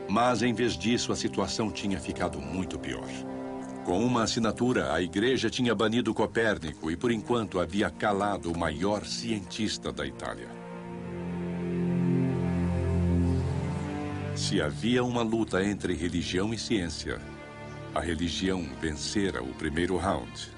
Speaker 2: Mas, em vez disso, a situação tinha ficado muito pior. Com uma assinatura, a igreja tinha banido Copérnico e, por enquanto, havia calado o maior cientista da Itália. Se havia uma luta entre religião e ciência, a religião vencera o primeiro round.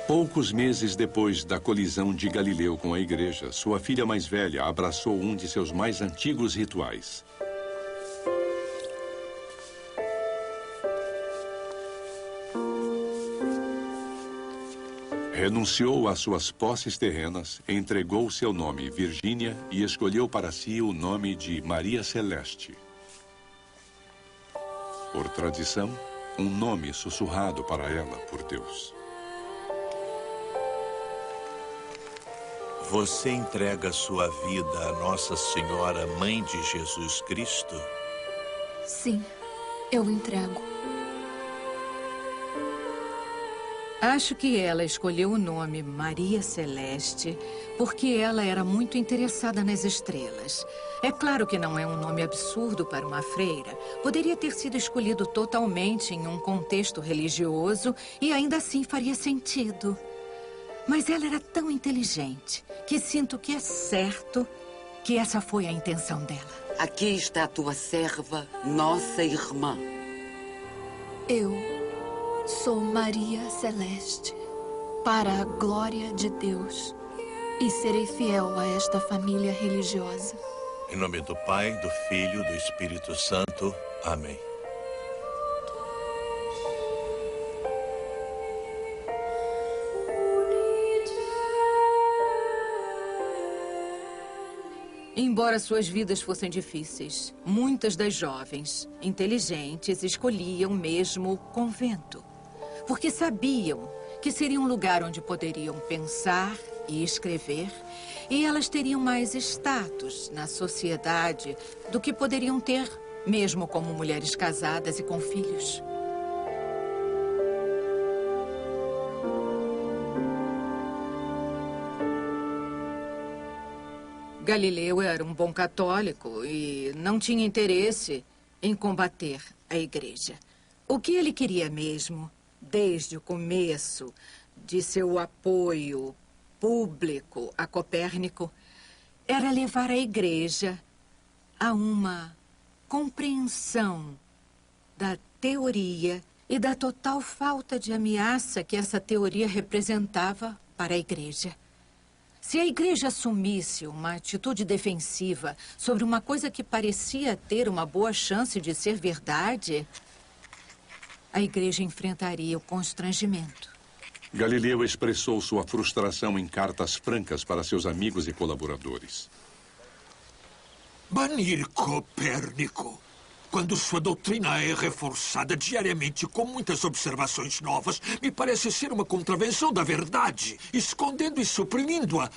Speaker 2: Poucos meses depois da colisão de Galileu com a igreja, sua filha mais velha abraçou um de seus mais antigos rituais. Renunciou às suas posses terrenas, entregou seu nome Virgínia e escolheu para si o nome de Maria Celeste. Por tradição, um nome sussurrado para ela por Deus.
Speaker 12: Você entrega sua vida a Nossa Senhora, Mãe de Jesus Cristo?
Speaker 10: Sim, eu entrego.
Speaker 6: Acho que ela escolheu o nome Maria Celeste porque ela era muito interessada nas estrelas. É claro que não é um nome absurdo para uma freira. Poderia ter sido escolhido totalmente em um contexto religioso e ainda assim faria sentido. Mas ela era tão inteligente que sinto que é certo que essa foi a intenção dela.
Speaker 14: Aqui está a tua serva, nossa irmã.
Speaker 10: Eu sou Maria Celeste, para a glória de Deus, e serei fiel a esta família religiosa.
Speaker 12: Em nome do Pai, do Filho e do Espírito Santo. Amém.
Speaker 6: Embora suas vidas fossem difíceis, muitas das jovens, inteligentes, escolhiam mesmo o convento. Porque sabiam que seria um lugar onde poderiam pensar e escrever, e elas teriam mais status na sociedade do que poderiam ter, mesmo como mulheres casadas e com filhos. Galileu era um bom católico e não tinha interesse em combater a igreja. O que ele queria mesmo, desde o começo de seu apoio público a Copérnico, era levar a igreja a uma compreensão da teoria e da total falta de ameaça que essa teoria representava para a igreja. Se a igreja assumisse uma atitude defensiva sobre uma coisa que parecia ter uma boa chance de ser verdade, a igreja enfrentaria o constrangimento.
Speaker 2: Galileu expressou sua frustração em cartas francas para seus amigos e colaboradores.
Speaker 5: Banir Copérnico, quando sua doutrina é reforçada diariamente com muitas observações novas, me parece ser uma contravenção da verdade, escondendo e suprimindo-a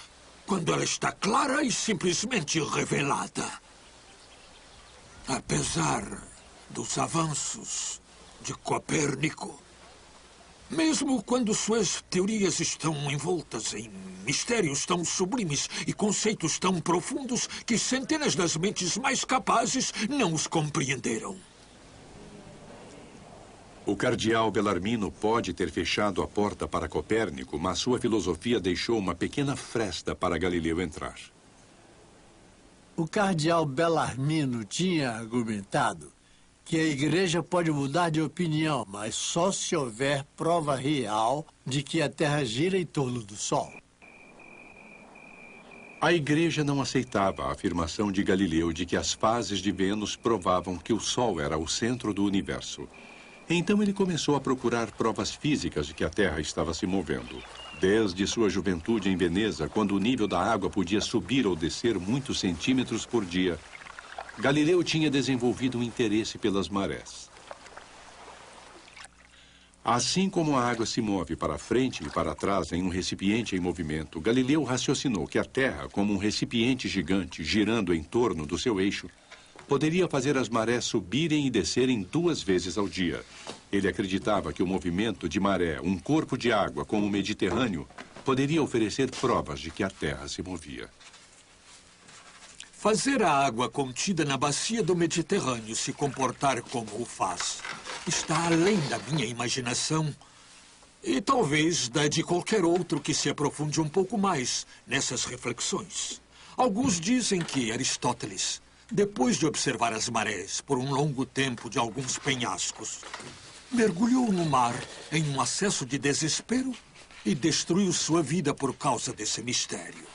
Speaker 5: quando ela está clara e simplesmente revelada. Apesar dos avanços de Copérnico, mesmo quando suas teorias estão envoltas em mistérios tão sublimes e conceitos tão profundos que centenas das mentes mais capazes não os compreenderam.
Speaker 2: O cardeal Bellarmino pode ter fechado a porta para Copérnico, mas sua filosofia deixou uma pequena fresta para Galileu entrar.
Speaker 4: O cardeal Bellarmino tinha argumentado que a igreja pode mudar de opinião, mas só se houver prova real de que a Terra gira em torno do Sol.
Speaker 2: A igreja não aceitava a afirmação de Galileu de que as fases de Vênus provavam que o Sol era o centro do universo. Então ele começou a procurar provas físicas de que a Terra estava se movendo. Desde sua juventude em Veneza, quando o nível da água podia subir ou descer muitos centímetros por dia, Galileu tinha desenvolvido um interesse pelas marés. Assim como a água se move para frente e para trás em um recipiente em movimento, Galileu raciocinou que a Terra, como um recipiente gigante girando em torno do seu eixo, poderia fazer as marés subirem e descerem 2 vezes ao dia. Ele acreditava que o movimento de maré, um corpo de água como o Mediterrâneo, poderia oferecer provas de que a Terra se movia.
Speaker 5: Fazer a água contida na bacia do Mediterrâneo se comportar como o faz está além da minha imaginação e talvez da de qualquer outro que se aprofunde um pouco mais nessas reflexões. Alguns dizem que Aristóteles, depois de observar as marés por um longo tempo de alguns penhascos, mergulhou no mar em um acesso de desespero e destruiu sua vida por causa desse mistério.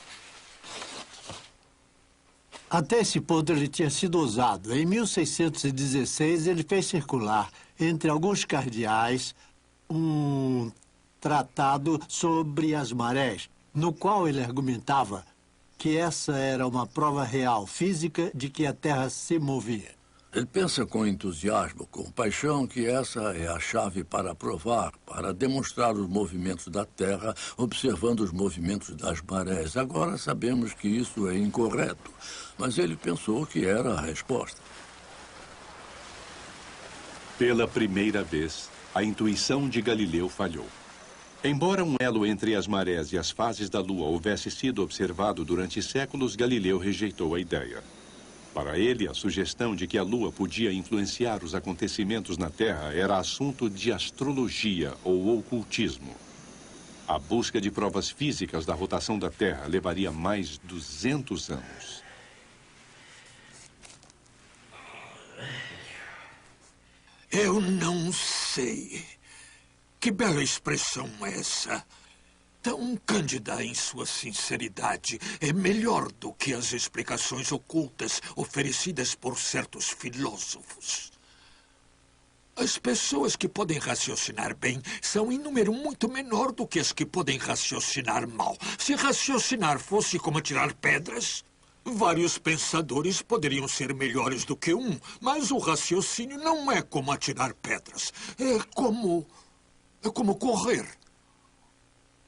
Speaker 4: Até esse ponto ele tinha sido usado. Em 1616, ele fez circular entre alguns cardeais um tratado sobre as marés, no qual ele argumentava que essa era uma prova real, física, de que a Terra se movia.
Speaker 11: Ele pensa com entusiasmo, com paixão, que essa é a chave para provar, para demonstrar os movimentos da Terra, observando os movimentos das marés. Agora sabemos que isso é incorreto, mas ele pensou que era a resposta.
Speaker 2: Pela primeira vez, a intuição de Galileu falhou. Embora um elo entre as marés e as fases da Lua houvesse sido observado durante séculos, Galileu rejeitou a ideia. Para ele, a sugestão de que a Lua podia influenciar os acontecimentos na Terra era assunto de astrologia ou ocultismo. A busca de provas físicas da rotação da Terra levaria mais 200 anos.
Speaker 5: Eu não sei. Que bela expressão essa. Tão cândida em sua sinceridade. É melhor do que as explicações ocultas oferecidas por certos filósofos. As pessoas que podem raciocinar bem são em número muito menor do que as que podem raciocinar mal. Se raciocinar fosse como atirar pedras, vários pensadores poderiam ser melhores do que um, mas o raciocínio não é como atirar pedras. É como correr,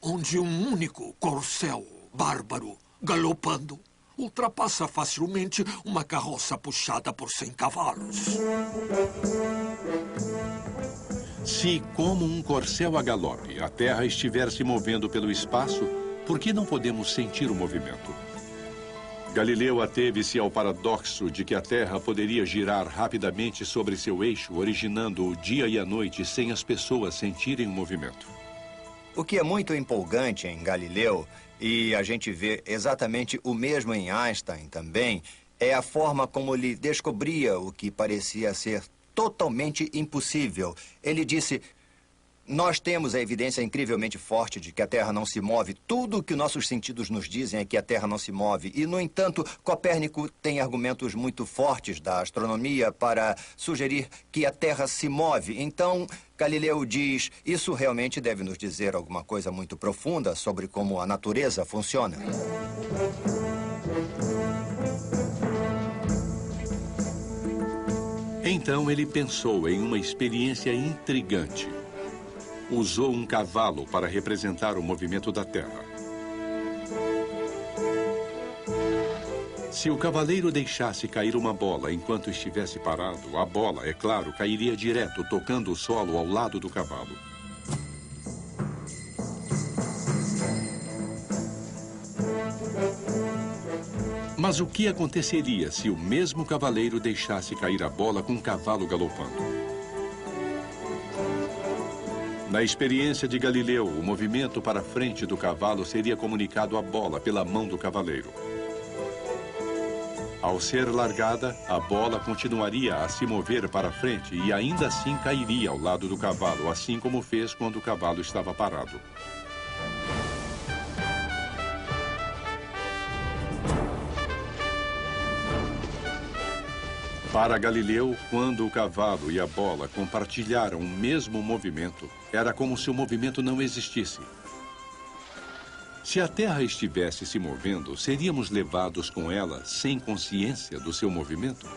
Speaker 5: onde um único corcel bárbaro galopando ultrapassa facilmente uma carroça puxada por 100 cavalos.
Speaker 2: Se, como um corcel a galope, a Terra estiver se movendo pelo espaço, por que não podemos sentir o movimento? Galileu ateve-se ao paradoxo de que a Terra poderia girar rapidamente sobre seu eixo, originando o dia e a noite sem as pessoas sentirem o movimento.
Speaker 3: O que é muito empolgante em Galileu, e a gente vê exatamente o mesmo em Einstein também, é a forma como ele descobria o que parecia ser totalmente impossível. Ele disse: nós temos a evidência incrivelmente forte de que a Terra não se move. Tudo o que nossos sentidos nos dizem é que a Terra não se move. E, no entanto, Copérnico tem argumentos muito fortes da astronomia para sugerir que a Terra se move. Então, Galileu diz: isso realmente deve nos dizer alguma coisa muito profunda sobre como a natureza funciona.
Speaker 2: Então ele pensou em uma experiência intrigante. Usou um cavalo para representar o movimento da Terra. Se o cavaleiro deixasse cair uma bola enquanto estivesse parado, a bola, é claro, cairia direto, tocando o solo ao lado do cavalo. Mas o que aconteceria se o mesmo cavaleiro deixasse cair a bola com o cavalo galopando? Na experiência de Galileu, o movimento para frente do cavalo seria comunicado à bola pela mão do cavaleiro. Ao ser largada, a bola continuaria a se mover para frente e ainda assim cairia ao lado do cavalo, assim como fez quando o cavalo estava parado. Para Galileu, quando o cavalo e a bola compartilharam o mesmo movimento, era como se o movimento não existisse. Se a Terra estivesse se movendo, seríamos levados com ela sem consciência do seu movimento?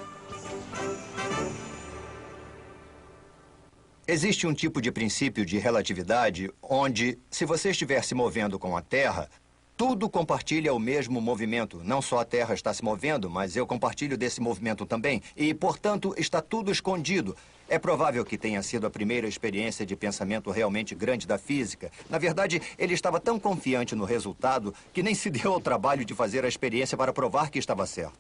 Speaker 3: Existe um tipo de princípio de relatividade onde, se você estiver se movendo com a Terra, tudo compartilha o mesmo movimento. Não só a Terra está se movendo, mas eu compartilho desse movimento também. E, portanto, está tudo escondido. É provável que tenha sido a primeira experiência de pensamento realmente grande da física. Na verdade, ele estava tão confiante no resultado que nem se deu ao trabalho de fazer a experiência para provar que estava certo.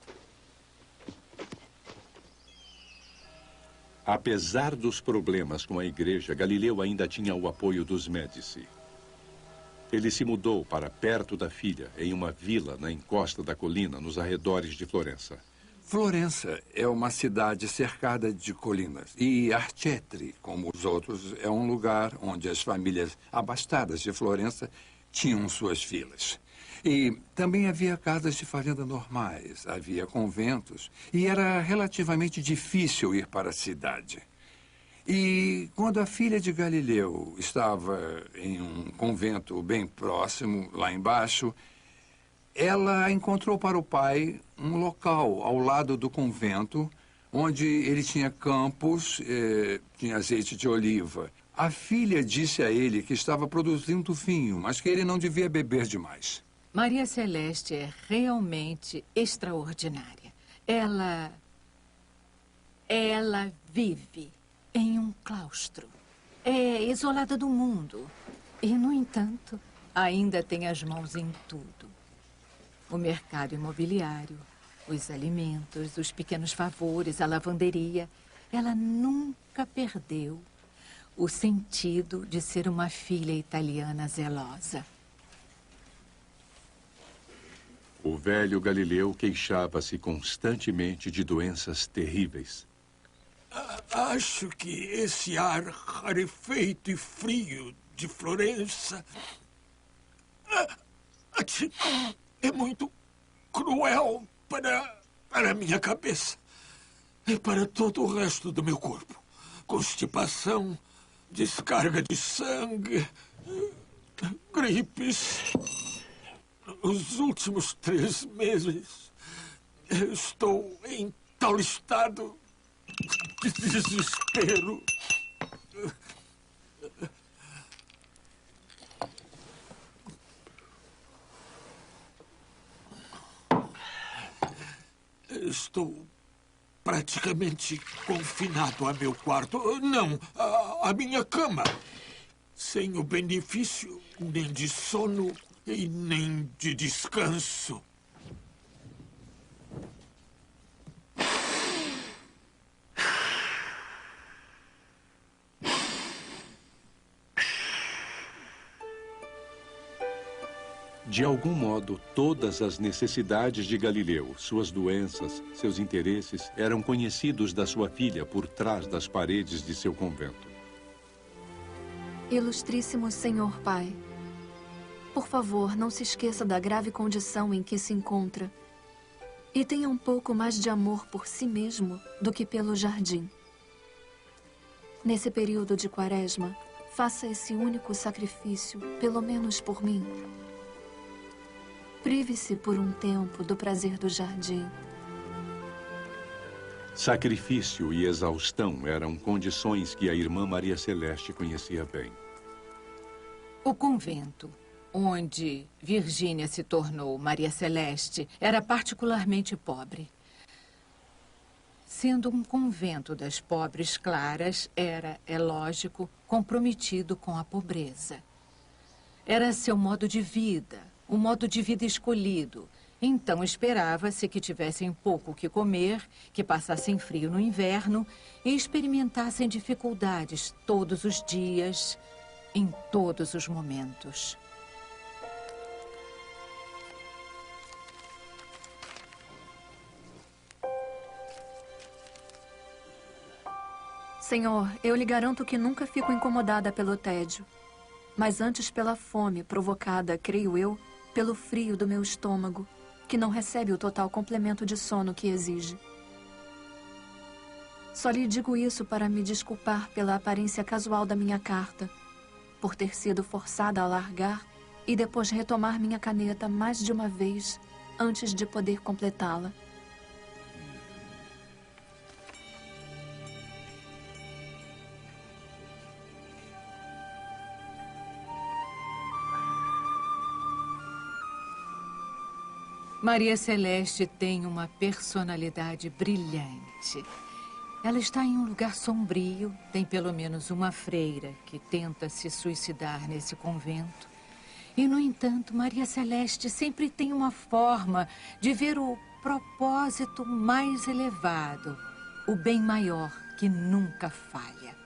Speaker 2: Apesar dos problemas com a igreja, Galileu ainda tinha o apoio dos Médici. Ele se mudou para perto da filha, em uma vila na encosta da colina, nos arredores de Florença.
Speaker 7: Florença é uma cidade cercada de colinas. E Arcetri, como os outros, é um lugar onde as famílias abastadas de Florença tinham suas filas. E também havia casas de fazenda normais, havia conventos, e era relativamente difícil ir para a cidade. E quando a filha de Galileu estava em um convento bem próximo, lá embaixo, ela encontrou para o pai um local ao lado do convento, onde ele tinha campos, tinha azeite de oliva. A filha disse a ele que estava produzindo vinho, mas que ele não devia beber demais.
Speaker 6: Maria Celeste é realmente extraordinária. Ela vive em um claustro. É isolada do mundo. E, no entanto, ainda tem as mãos em tudo. O mercado imobiliário, os alimentos, os pequenos favores, a lavanderia. Ela nunca perdeu o sentido de ser uma filha italiana zelosa.
Speaker 2: O velho Galileu queixava-se constantemente de doenças terríveis.
Speaker 5: Acho que esse ar rarefeito e frio de Florença é muito cruel para a minha cabeça e para todo o resto do meu corpo. Constipação, descarga de sangue, gripes. Os últimos 3 meses eu estou em tal estado de desespero. Estou praticamente confinado a meu quarto. Não, a minha cama. Sem o benefício nem de sono e nem de descanso.
Speaker 2: De algum modo, todas as necessidades de Galileu, suas doenças, seus interesses, eram conhecidos da sua filha por trás das paredes de seu convento.
Speaker 10: Ilustríssimo Senhor Pai, por favor, não se esqueça da grave condição em que se encontra e tenha um pouco mais de amor por si mesmo do que pelo jardim. Nesse período de quaresma, faça esse único sacrifício, pelo menos por mim. Prive-se por um tempo do prazer do jardim.
Speaker 2: Sacrifício e exaustão eram condições que a irmã Maria Celeste conhecia bem.
Speaker 6: O convento, onde Virgínia se tornou Maria Celeste, era particularmente pobre. Sendo um convento das pobres claras, era, é lógico, comprometido com a pobreza. Era seu modo de vida, um modo de vida escolhido. Então esperava-se que tivessem pouco o que comer, que passassem frio no inverno e experimentassem dificuldades todos os dias, em todos os momentos.
Speaker 10: Senhor, eu lhe garanto que nunca fico incomodada pelo tédio, mas antes pela fome provocada, creio eu, pelo frio do meu estômago, que não recebe o total complemento de sono que exige. Só lhe digo isso para me desculpar pela aparência casual da minha carta, por ter sido forçada a largar e depois retomar minha caneta mais de uma vez antes de poder completá-la.
Speaker 6: Maria Celeste tem uma personalidade brilhante. Ela está em um lugar sombrio, tem pelo menos uma freira que tenta se suicidar nesse convento. E, no entanto, Maria Celeste sempre tem uma forma de ver o propósito mais elevado, o bem maior que nunca falha.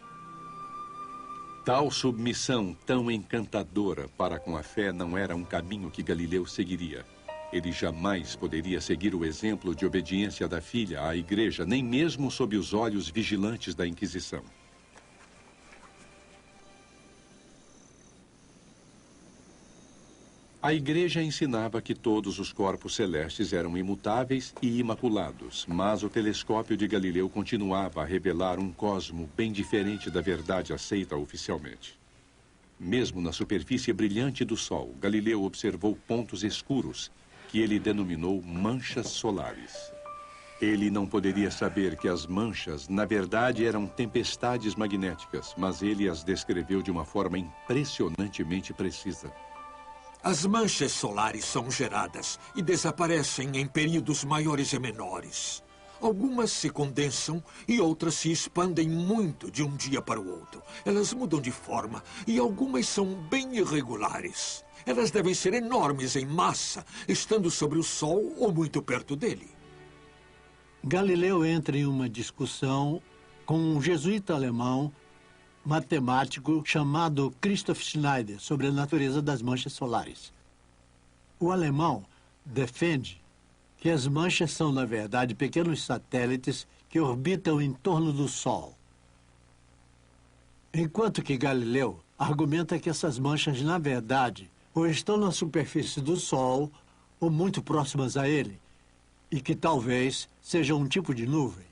Speaker 2: Tal submissão tão encantadora para com a fé não era um caminho que Galileu seguiria. Ele jamais poderia seguir o exemplo de obediência da filha à igreja, nem mesmo sob os olhos vigilantes da Inquisição. A igreja ensinava que todos os corpos celestes eram imutáveis e imaculados, mas o telescópio de Galileu continuava a revelar um cosmo bem diferente da verdade aceita oficialmente. Mesmo na superfície brilhante do Sol, Galileu observou pontos escuros, que ele denominou manchas solares. Ele não poderia saber que as manchas, na verdade, eram tempestades magnéticas, mas ele as descreveu de uma forma impressionantemente precisa.
Speaker 5: As manchas solares são geradas e desaparecem em períodos maiores e menores. Algumas se condensam e outras se expandem muito de um dia para o outro. Elas mudam de forma e algumas são bem irregulares. Elas devem ser enormes em massa, estando sobre o Sol ou muito perto dele.
Speaker 4: Galileu entra em uma discussão com um jesuíta alemão matemático chamado Christoph Schneider sobre a natureza das manchas solares. O alemão defende que as manchas são, na verdade, pequenos satélites que orbitam em torno do Sol. Enquanto que Galileu argumenta que essas manchas, na verdade, ou estão na superfície do Sol, ou muito próximas a ele, e que talvez sejam um tipo de nuvem.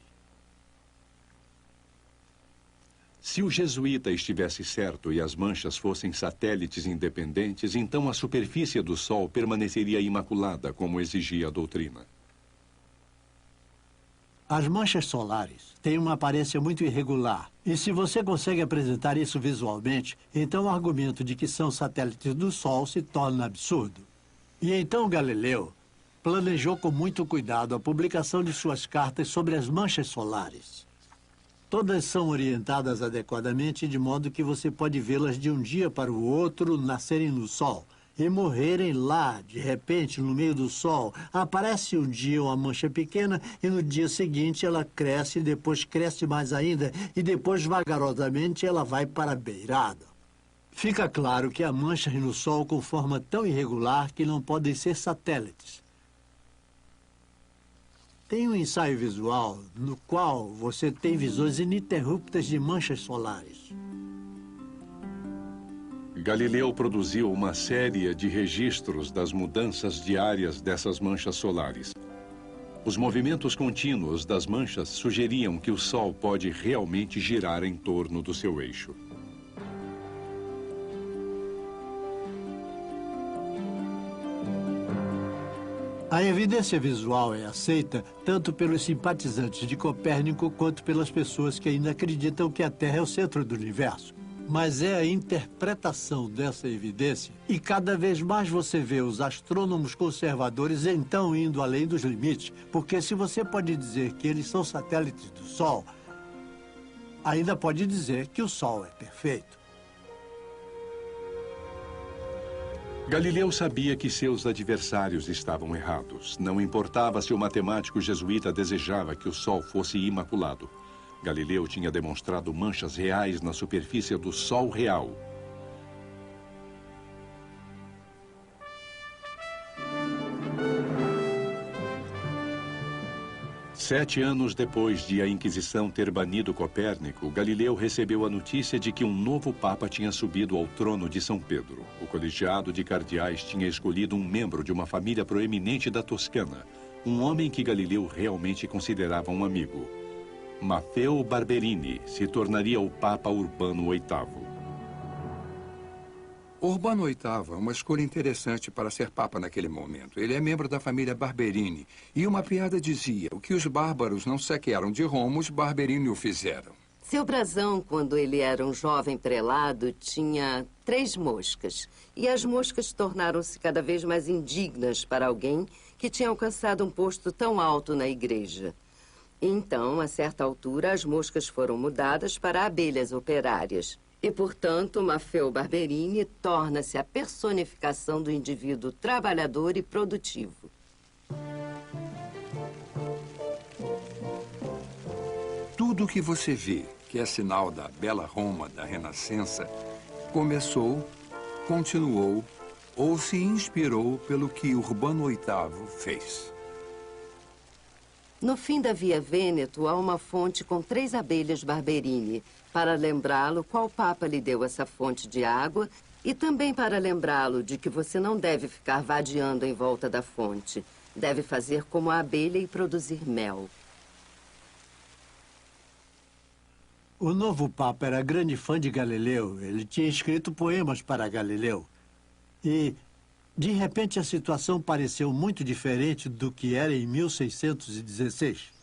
Speaker 2: Se o jesuíta estivesse certo e as manchas fossem satélites independentes, então a superfície do Sol permaneceria imaculada, como exigia a doutrina.
Speaker 4: As manchas solares têm uma aparência muito irregular. E se você consegue apresentar isso visualmente, então o argumento de que são satélites do Sol se torna absurdo. E então Galileu planejou com muito cuidado a publicação de suas cartas sobre as manchas solares. Todas são orientadas adequadamente, de modo que você pode vê-las de um dia para o outro nascerem no Sol e morrerem lá, de repente, no meio do Sol. Aparece um dia uma mancha pequena e no dia seguinte ela cresce, depois cresce mais ainda e depois, vagarosamente, ela vai para a beirada. Fica claro que há manchas no Sol com forma tão irregular que não podem ser satélites. Tem um ensaio visual no qual você tem visões ininterruptas de manchas solares.
Speaker 2: Galileu produziu uma série de registros das mudanças diárias dessas manchas solares. Os movimentos contínuos das manchas sugeriam que o Sol pode realmente girar em torno do seu eixo.
Speaker 4: A evidência visual é aceita tanto pelos simpatizantes de Copérnico quanto pelas pessoas que ainda acreditam que a Terra é o centro do universo. Mas é a interpretação dessa evidência, e cada vez mais você vê os astrônomos conservadores então indo além dos limites, porque se você pode dizer que eles são satélites do Sol, ainda pode dizer que o Sol é perfeito.
Speaker 2: Galileu sabia que seus adversários estavam errados. Não importava se o matemático jesuíta desejava que o Sol fosse imaculado. Galileu tinha demonstrado manchas reais na superfície do Sol real. Sete anos depois de a Inquisição ter banido Copérnico, Galileu recebeu a notícia de que um novo Papa tinha subido ao trono de São Pedro. O colegiado de cardeais tinha escolhido um membro de uma família proeminente da Toscana, um homem que Galileu realmente considerava um amigo. Maffeo Barberini se tornaria o Papa Urbano VIII.
Speaker 7: Urbano VIII é uma escolha interessante para ser Papa naquele momento. Ele é membro da família Barberini. E uma piada dizia, o que os bárbaros não saquearam de Roma, os Barberini o fizeram.
Speaker 8: Seu brasão, quando ele era um jovem prelado, tinha 3 moscas. E as moscas tornaram-se cada vez mais indignas para alguém que tinha alcançado um posto tão alto na igreja. Então, a certa altura, as moscas foram mudadas para abelhas operárias. E, portanto, Maffeo Barberini torna-se a personificação do indivíduo trabalhador e produtivo.
Speaker 7: Tudo que você vê, que é sinal da bela Roma, da Renascença, começou, continuou ou se inspirou pelo que Urbano VIII fez.
Speaker 8: No fim da Via Vêneto, há uma fonte com 3 abelhas Barberini, para lembrá-lo qual papa lhe deu essa fonte de água e também para lembrá-lo de que você não deve ficar vadiando em volta da fonte. Deve fazer como a abelha e produzir mel.
Speaker 4: O novo Papa era grande fã de Galileu. Ele tinha escrito poemas para Galileu. E, de repente, a situação pareceu muito diferente do que era em 1616.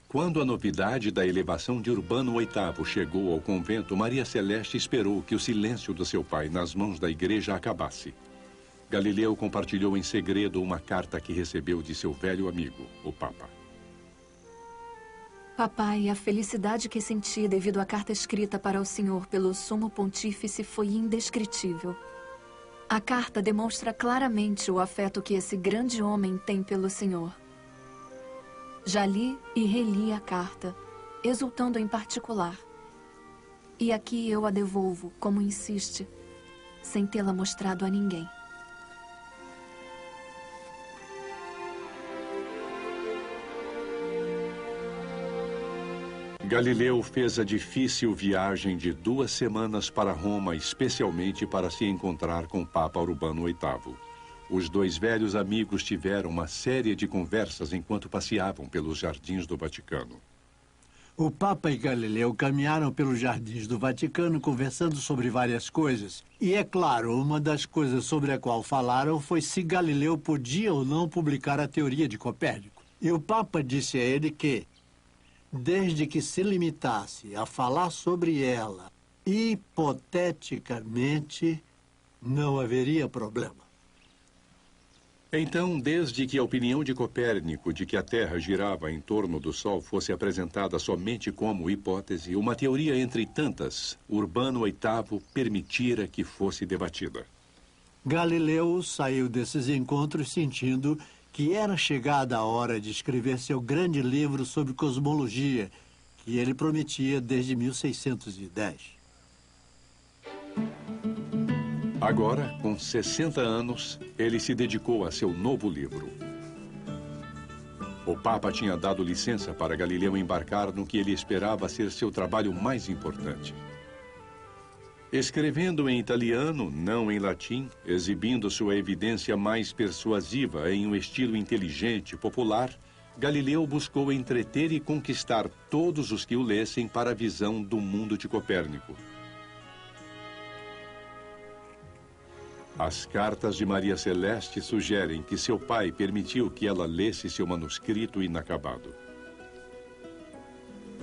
Speaker 2: Quando a novidade da elevação de Urbano VIII chegou ao convento, Maria Celeste esperou que o silêncio do seu pai nas mãos da igreja acabasse. Galileu compartilhou em segredo uma carta que recebeu de seu velho amigo, o Papa.
Speaker 10: Papai, a felicidade que senti devido à carta escrita para o senhor pelo Sumo Pontífice foi indescritível. A carta demonstra claramente o afeto que esse grande homem tem pelo senhor. Já li e reli a carta, exultando em particular. E aqui eu a devolvo, como insiste, sem tê-la mostrado a ninguém.
Speaker 2: Galileu fez a difícil viagem de 2 semanas para Roma, especialmente para se encontrar com o Papa Urbano VIII. Os 2 velhos amigos tiveram uma série de conversas enquanto passeavam pelos jardins do Vaticano.
Speaker 4: O Papa e Galileu caminharam pelos jardins do Vaticano conversando sobre várias coisas. E, é claro, uma das coisas sobre a qual falaram foi se Galileu podia ou não publicar a teoria de Copérnico. E o Papa disse a ele que, desde que se limitasse a falar sobre ela, hipoteticamente, não haveria problema.
Speaker 2: Então, desde que a opinião de Copérnico de que a Terra girava em torno do Sol fosse apresentada somente como hipótese, uma teoria entre tantas, Urbano VIII permitira que fosse debatida.
Speaker 4: Galileu saiu desses encontros sentindo que era chegada a hora de escrever seu grande livro sobre cosmologia, que ele prometia desde 1610.
Speaker 2: Agora, com 60 anos, ele se dedicou a seu novo livro. O Papa tinha dado licença para Galileu embarcar no que ele esperava ser seu trabalho mais importante. Escrevendo em italiano, não em latim, exibindo sua evidência mais persuasiva em um estilo inteligente e popular, Galileu buscou entreter e conquistar todos os que o lessem para a visão do mundo de Copérnico. As cartas de Maria Celeste sugerem que seu pai permitiu que ela lesse seu manuscrito inacabado.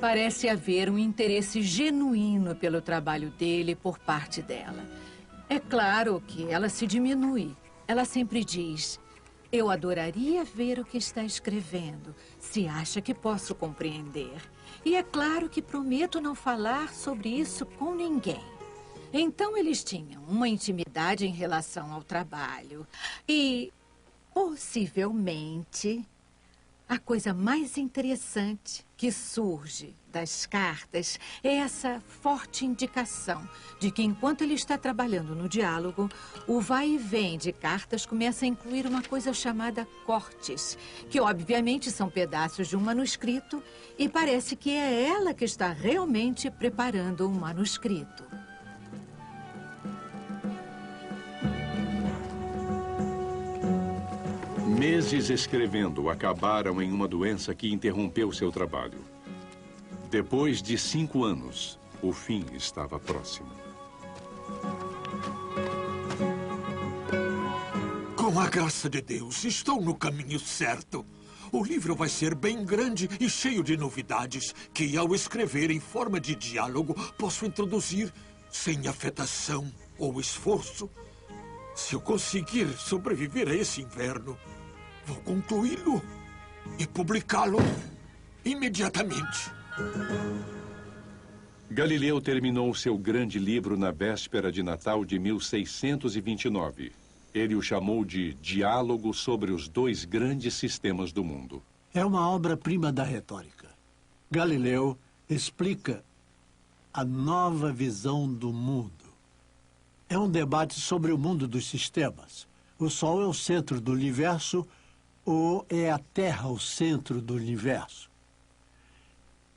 Speaker 6: Parece haver um interesse genuíno pelo trabalho dele por parte dela. É claro que ela se diminui. Ela sempre diz: eu adoraria ver o que está escrevendo, se acha que posso compreender. E é claro que prometo não falar sobre isso com ninguém. Então eles tinham uma intimidade em relação ao trabalho. E, possivelmente, a coisa mais interessante que surge das cartas é essa forte indicação de que, enquanto ele está trabalhando no diálogo, o vai e vem de cartas começa a incluir uma coisa chamada cortes, que obviamente são pedaços de um manuscrito, e parece que é ela que está realmente preparando um manuscrito.
Speaker 2: Meses escrevendo acabaram em uma doença que interrompeu seu trabalho. Depois de 5 anos, o fim estava próximo.
Speaker 5: Com a graça de Deus, estou no caminho certo. O livro vai ser bem grande e cheio de novidades que, ao escrever em forma de diálogo, posso introduzir sem afetação ou esforço. Se eu conseguir sobreviver a esse inverno, vou concluí-lo e publicá-lo imediatamente.
Speaker 2: Galileu terminou seu grande livro na véspera de Natal de 1629. Ele o chamou de Diálogo sobre os dois grandes sistemas do mundo.
Speaker 4: É uma obra-prima da retórica. Galileu explica a nova visão do mundo. É um debate sobre o mundo dos sistemas. O Sol é o centro do universo ou é a Terra o centro do universo?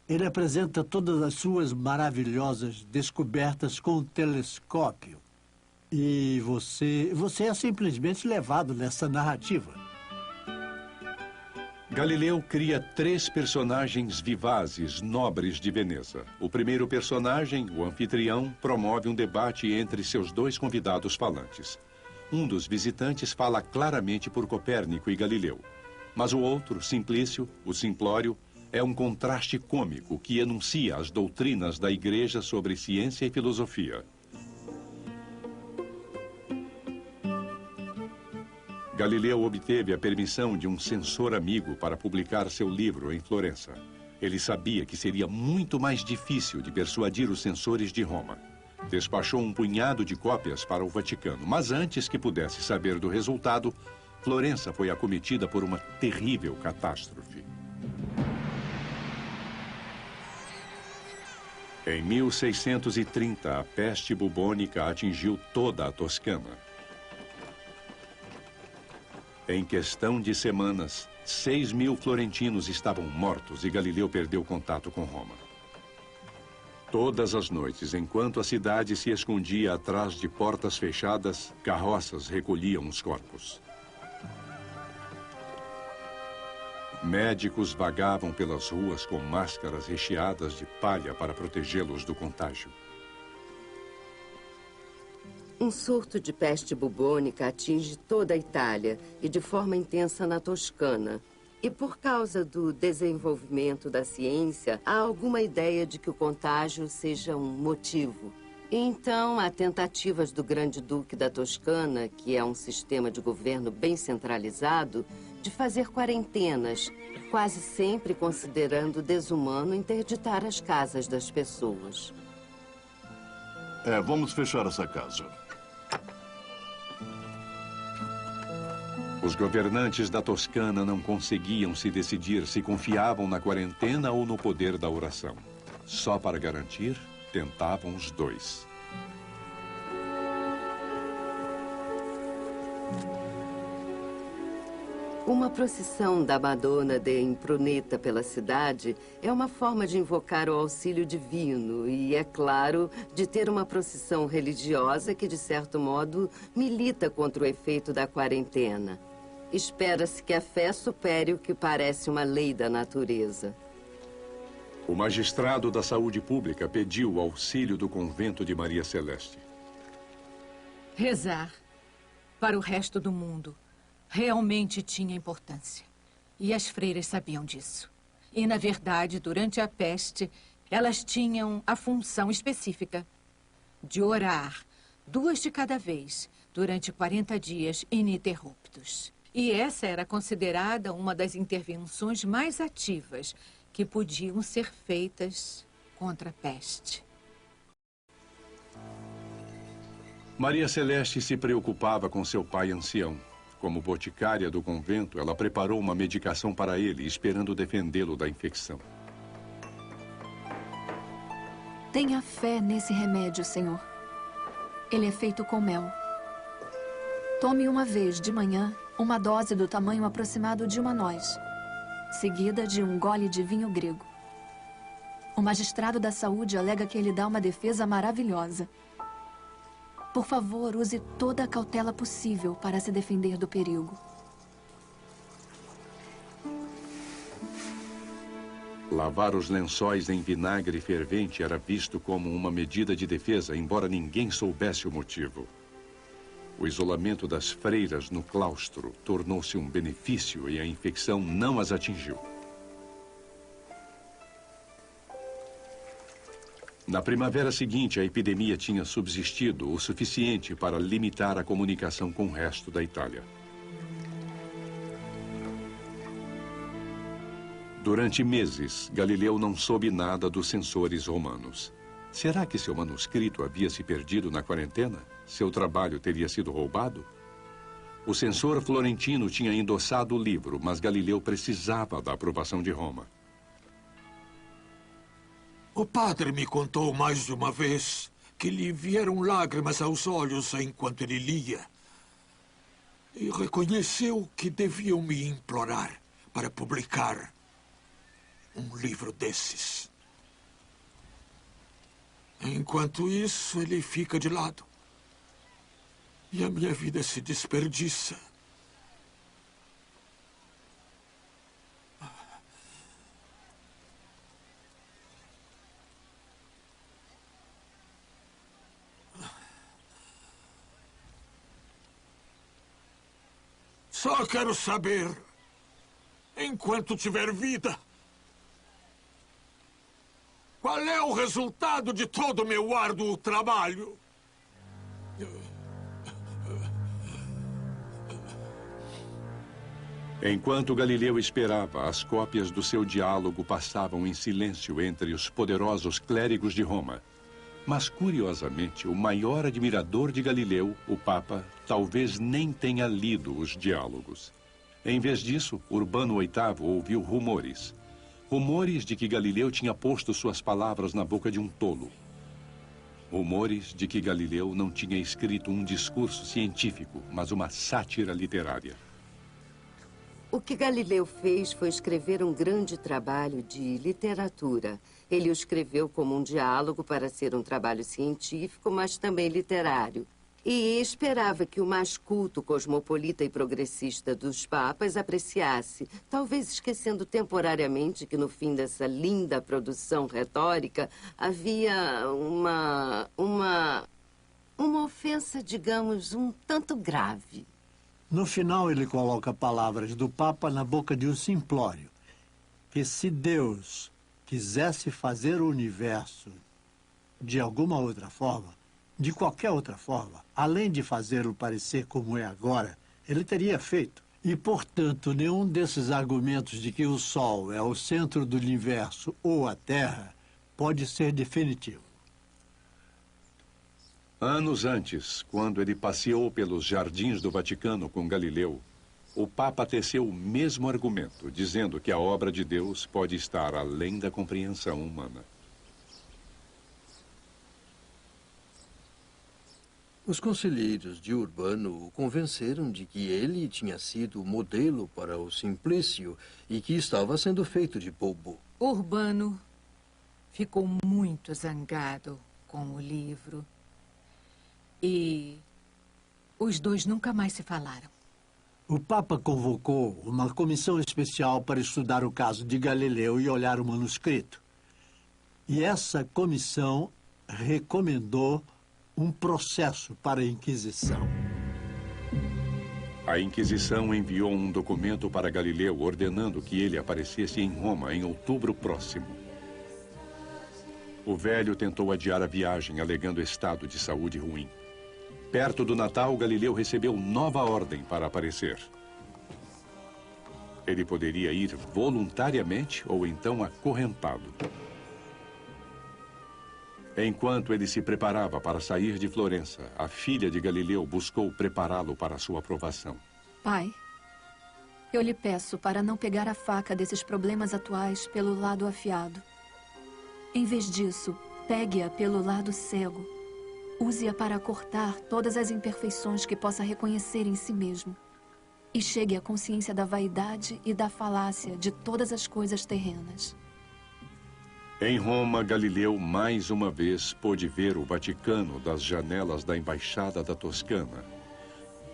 Speaker 4: Ele apresenta todas as suas maravilhosas descobertas com um telescópio. E você é simplesmente levado nessa narrativa.
Speaker 2: Galileu cria 3 personagens vivazes, nobres de Veneza. O primeiro personagem, o anfitrião, promove um debate entre seus 2 convidados falantes. Um dos visitantes fala claramente por Copérnico e Galileu. Mas o outro, Simplício, o simplório, é um contraste cômico que enuncia as doutrinas da Igreja sobre ciência e filosofia. Galileu obteve a permissão de um censor amigo para publicar seu livro em Florença. Ele sabia que seria muito mais difícil de persuadir os censores de Roma. Despachou um punhado de cópias para o Vaticano, mas antes que pudesse saber do resultado, Florença foi acometida por uma terrível catástrofe. Em 1630, a peste bubônica atingiu toda a Toscana. Em questão de semanas, 6.000 florentinos estavam mortos e Galileu perdeu contato com Roma. Todas as noites, enquanto a cidade se escondia atrás de portas fechadas, carroças recolhiam os corpos. Médicos vagavam pelas ruas com máscaras recheadas de palha para protegê-los do contágio.
Speaker 8: Um surto de peste bubônica atinge toda a Itália e de forma intensa na Toscana. E por causa do desenvolvimento da ciência, há alguma ideia de que o contágio seja um motivo. Então, há tentativas do Grande Duque da Toscana, que é um sistema de governo bem centralizado, de fazer quarentenas, quase sempre considerando desumano interditar as casas das pessoas.
Speaker 1: Vamos fechar essa casa.
Speaker 2: Os governantes da Toscana não conseguiam se decidir se confiavam na quarentena ou no poder da oração. Só para garantir, tentavam os dois.
Speaker 8: Uma procissão da Madonna de Impruneta pela cidade é uma forma de invocar o auxílio divino e, é claro, de ter uma procissão religiosa que, de certo modo, milita contra o efeito da quarentena. Espera-se que a fé supere o que parece uma lei da natureza.
Speaker 2: O magistrado da saúde pública pediu o auxílio do convento de Maria Celeste.
Speaker 6: Rezar para o resto do mundo realmente tinha importância. E as freiras sabiam disso. E, na verdade, durante a peste, elas tinham a função específica de orar 2 de cada vez, durante 40 dias ininterruptos. E essa era considerada uma das intervenções mais ativas que podiam ser feitas contra a peste.
Speaker 2: Maria Celeste se preocupava com seu pai ancião. Como boticária do convento, ela preparou uma medicação para ele, esperando defendê-lo da infecção.
Speaker 10: Tenha fé nesse remédio, Senhor. Ele é feito com mel. Tome uma vez de manhã uma dose do tamanho aproximado de uma noz, seguida de um gole de vinho grego. O magistrado da saúde alega que ele dá uma defesa maravilhosa. Por favor, use toda a cautela possível para se defender do perigo.
Speaker 2: Lavar os lençóis em vinagre fervente era visto como uma medida de defesa, embora ninguém soubesse o motivo. O isolamento das freiras no claustro tornou-se um benefício e a infecção não as atingiu. Na primavera seguinte, a epidemia tinha subsistido o suficiente para limitar a comunicação com o resto da Itália. Durante meses, Galileu não soube nada dos censores romanos. Será que seu manuscrito havia se perdido na quarentena? Seu trabalho teria sido roubado? O censor florentino tinha endossado o livro, mas Galileu precisava da aprovação de Roma.
Speaker 5: O padre me contou mais de uma vez que lhe vieram lágrimas aos olhos enquanto ele lia. E reconheceu que deviam me implorar para publicar um livro desses. Enquanto isso, ele fica de lado. E a minha vida se desperdiça. Só quero saber, enquanto tiver vida, qual é o resultado de todo o meu árduo trabalho?
Speaker 2: Enquanto Galileu esperava, as cópias do seu diálogo passavam em silêncio entre os poderosos clérigos de Roma. Mas, curiosamente, o maior admirador de Galileu, o Papa, talvez nem tenha lido os diálogos. Em vez disso, Urbano VIII ouviu rumores. Rumores de que Galileu tinha posto suas palavras na boca de um tolo. Rumores de que Galileu não tinha escrito um discurso científico, mas uma sátira literária.
Speaker 8: O que Galileu fez foi escrever um grande trabalho de literatura. Ele o escreveu como um diálogo para ser um trabalho científico, mas também literário. E esperava que o mais culto, cosmopolita e progressista dos papas apreciasse, talvez esquecendo temporariamente que no fim dessa linda produção retórica havia uma ofensa, digamos, um tanto grave.
Speaker 4: No final, ele coloca palavras do Papa na boca de um simplório, que se Deus quisesse fazer o universo de alguma outra forma, de qualquer outra forma, além de fazê-lo parecer como é agora, ele teria feito. E, portanto, nenhum desses argumentos de que o Sol é o centro do universo ou a Terra pode ser definitivo.
Speaker 2: Anos antes, quando ele passeou pelos jardins do Vaticano com Galileu, o Papa teceu o mesmo argumento, dizendo que a obra de Deus pode estar além da compreensão humana.
Speaker 9: Os conselheiros de Urbano o convenceram de que ele tinha sido modelo para o Simplício e que estava sendo feito de bobo.
Speaker 6: Urbano ficou muito zangado com o livro. E os dois nunca mais se falaram.
Speaker 4: O Papa convocou uma comissão especial para estudar o caso de Galileu e olhar o manuscrito. E essa comissão recomendou um processo para a Inquisição.
Speaker 2: A Inquisição enviou um documento para Galileu ordenando que ele aparecesse em Roma em outubro próximo. O velho tentou adiar a viagem, alegando estado de saúde ruim. Perto do Natal, Galileu recebeu nova ordem para aparecer. Ele poderia ir voluntariamente ou então acorrentado. Enquanto ele se preparava para sair de Florença, a filha de Galileu buscou prepará-lo para sua aprovação.
Speaker 10: Pai, eu lhe peço para não pegar a faca desses problemas atuais pelo lado afiado. Em vez disso, pegue-a pelo lado cego. Use-a para cortar todas as imperfeições que possa reconhecer em si mesmo. E chegue à consciência da vaidade e da falácia de todas as coisas terrenas.
Speaker 2: Em Roma, Galileu mais uma vez pôde ver o Vaticano das janelas da Embaixada da Toscana.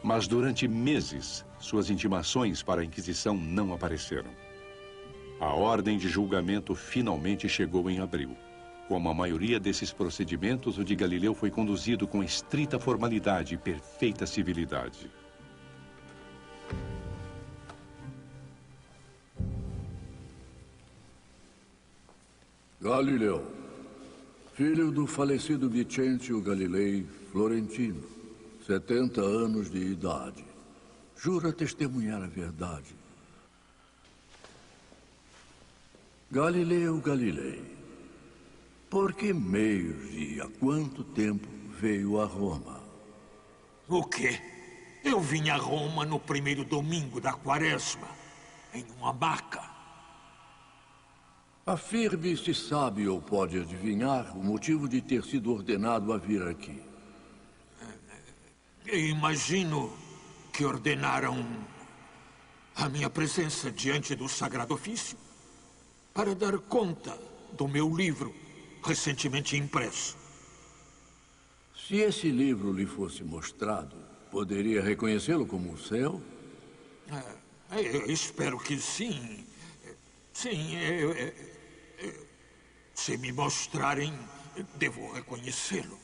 Speaker 2: Mas durante meses, suas intimações para a Inquisição não apareceram. A ordem de julgamento finalmente chegou em abril. Como a maioria desses procedimentos, o de Galileu foi conduzido com estrita formalidade e perfeita civilidade.
Speaker 11: Galileu, filho do falecido Vicentio Galilei Florentino, 70 anos de idade. Jura testemunhar a verdade. Galileu Galilei, por que meios e há quanto tempo veio a Roma?
Speaker 5: O quê? Eu vim a Roma no primeiro domingo da quaresma, em uma maca.
Speaker 11: Afirme se sabe ou pode adivinhar o motivo de ter sido ordenado a vir aqui.
Speaker 5: Imagino que ordenaram a minha presença diante do Sagrado Ofício para dar conta do meu livro recentemente impresso.
Speaker 11: Se esse livro lhe fosse mostrado, poderia reconhecê-lo como o seu?
Speaker 5: Eu espero que sim. Sim, se me mostrarem, devo reconhecê-lo.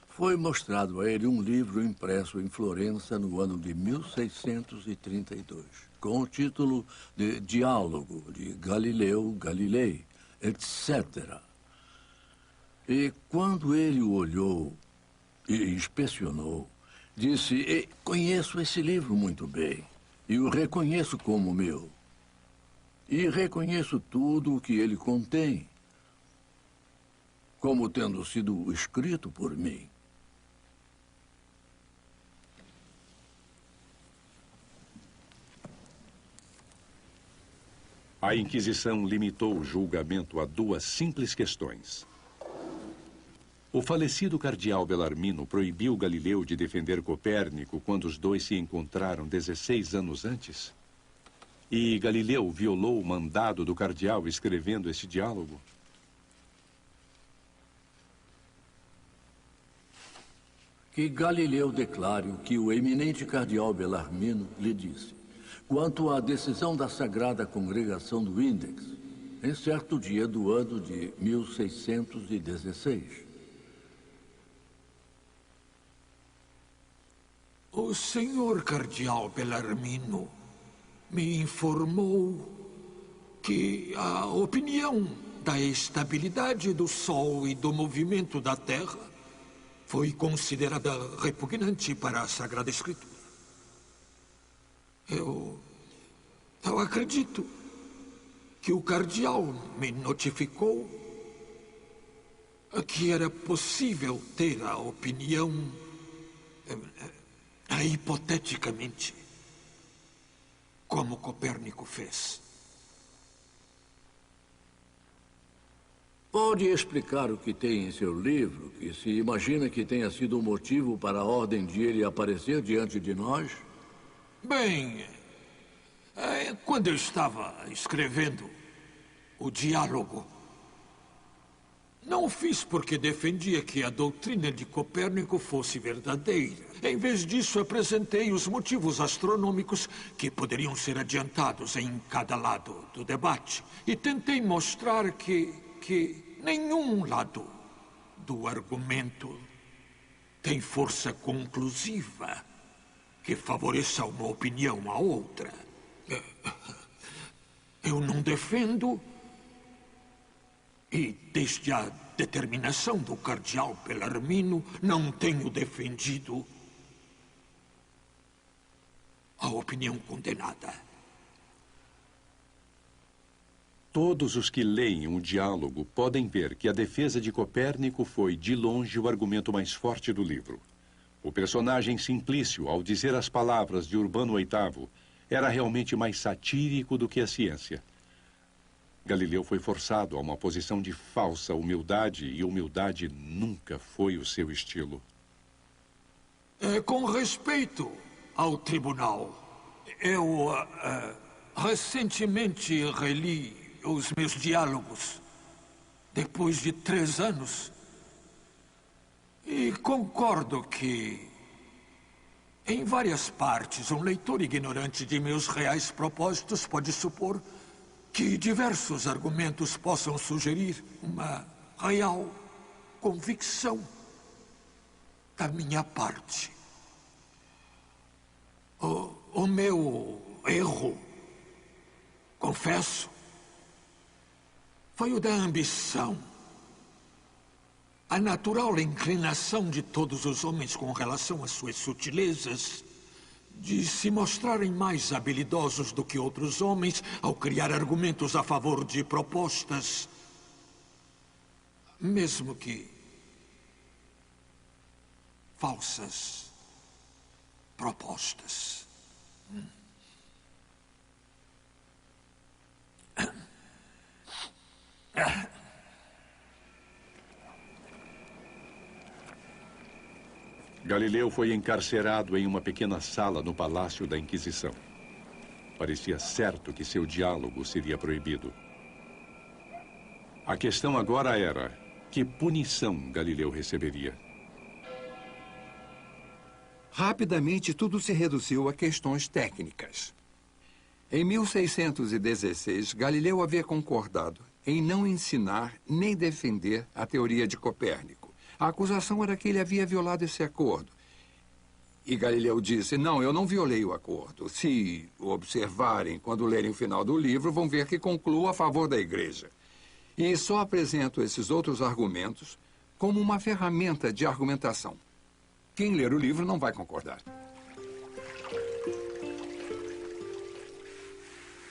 Speaker 11: Foi mostrado a ele um livro impresso em Florença no ano de 1632, com o título de Diálogo de Galileu Galilei, etc. E quando ele o olhou e inspecionou, disse: conheço esse livro muito bem e o reconheço como meu. E reconheço tudo o que ele contém, como tendo sido escrito por mim.
Speaker 2: A Inquisição limitou o julgamento a duas simples questões. O falecido cardeal Bellarmino proibiu Galileu de defender Copérnico quando os dois se encontraram 16 anos antes? E Galileu violou o mandado do cardeal escrevendo esse diálogo?
Speaker 11: Que Galileu declare o que o eminente cardeal Bellarmino lhe disse quanto à decisão da Sagrada Congregação do Índex, em certo dia do ano de 1616.
Speaker 5: O senhor cardeal Bellarmino me informou que a opinião da estabilidade do Sol e do movimento da Terra foi considerada repugnante para a Sagrada Escritura. Eu acredito que o cardeal me notificou que era possível ter a opinião, hipoteticamente, como Copérnico fez.
Speaker 11: Pode explicar o que tem em seu livro, que se imagina que tenha sido o motivo para a ordem de ele aparecer diante de nós?
Speaker 5: Bem, quando eu estava escrevendo o diálogo, não o fiz porque defendia que a doutrina de Copérnico fosse verdadeira. Em vez disso, apresentei os motivos astronômicos que poderiam ser adiantados em cada lado do debate. E tentei mostrar que nenhum lado do argumento tem força conclusiva que favoreça uma opinião à outra. Eu não defendo, e desde a determinação do cardeal Bellarmino, não tenho defendido a opinião condenada.
Speaker 2: Todos os que leem o diálogo podem ver que a defesa de Copérnico foi, de longe, o argumento mais forte do livro. O personagem Simplício, ao dizer as palavras de Urbano VIII, era realmente mais satírico do que a ciência. Galileu foi forçado a uma posição de falsa humildade, e humildade nunca foi o seu estilo.
Speaker 5: Com respeito ao tribunal, eu recentemente reli os meus diálogos, depois de 3 anos, e concordo que, em várias partes, um leitor ignorante de meus reais propósitos pode supor que diversos argumentos possam sugerir uma real convicção da minha parte. O meu erro, confesso, foi o da ambição. A natural inclinação de todos os homens com relação às suas sutilezas, de se mostrarem mais habilidosos do que outros homens ao criar argumentos a favor de propostas, mesmo que falsas propostas.
Speaker 2: Galileu foi encarcerado em uma pequena sala no Palácio da Inquisição. Parecia certo que seu diálogo seria proibido. A questão agora era: que punição Galileu receberia?
Speaker 7: Rapidamente, tudo se reduziu a questões técnicas. Em 1616, Galileu havia concordado em não ensinar nem defender a teoria de Copérnico. A acusação era que ele havia violado esse acordo. E Galileu disse: não, eu não violei o acordo. Se o observarem quando lerem o final do livro, vão ver que concluo a favor da igreja. E só apresento esses outros argumentos como uma ferramenta de argumentação. Quem ler o livro não vai concordar.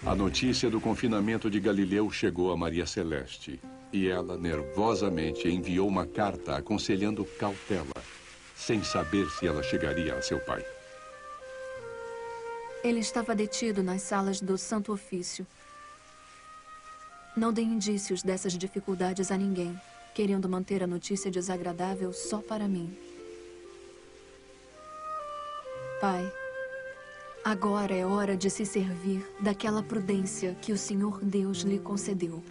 Speaker 2: A notícia do confinamento de Galileu chegou a Maria Celeste. E ela, nervosamente, enviou uma carta aconselhando cautela, sem saber se ela chegaria a seu pai.
Speaker 10: Ele estava detido nas salas do Santo Ofício. Não dê indícios dessas dificuldades a ninguém, querendo manter a notícia desagradável só para mim. Pai, agora é hora de se servir daquela prudência que o Senhor Deus lhe concedeu.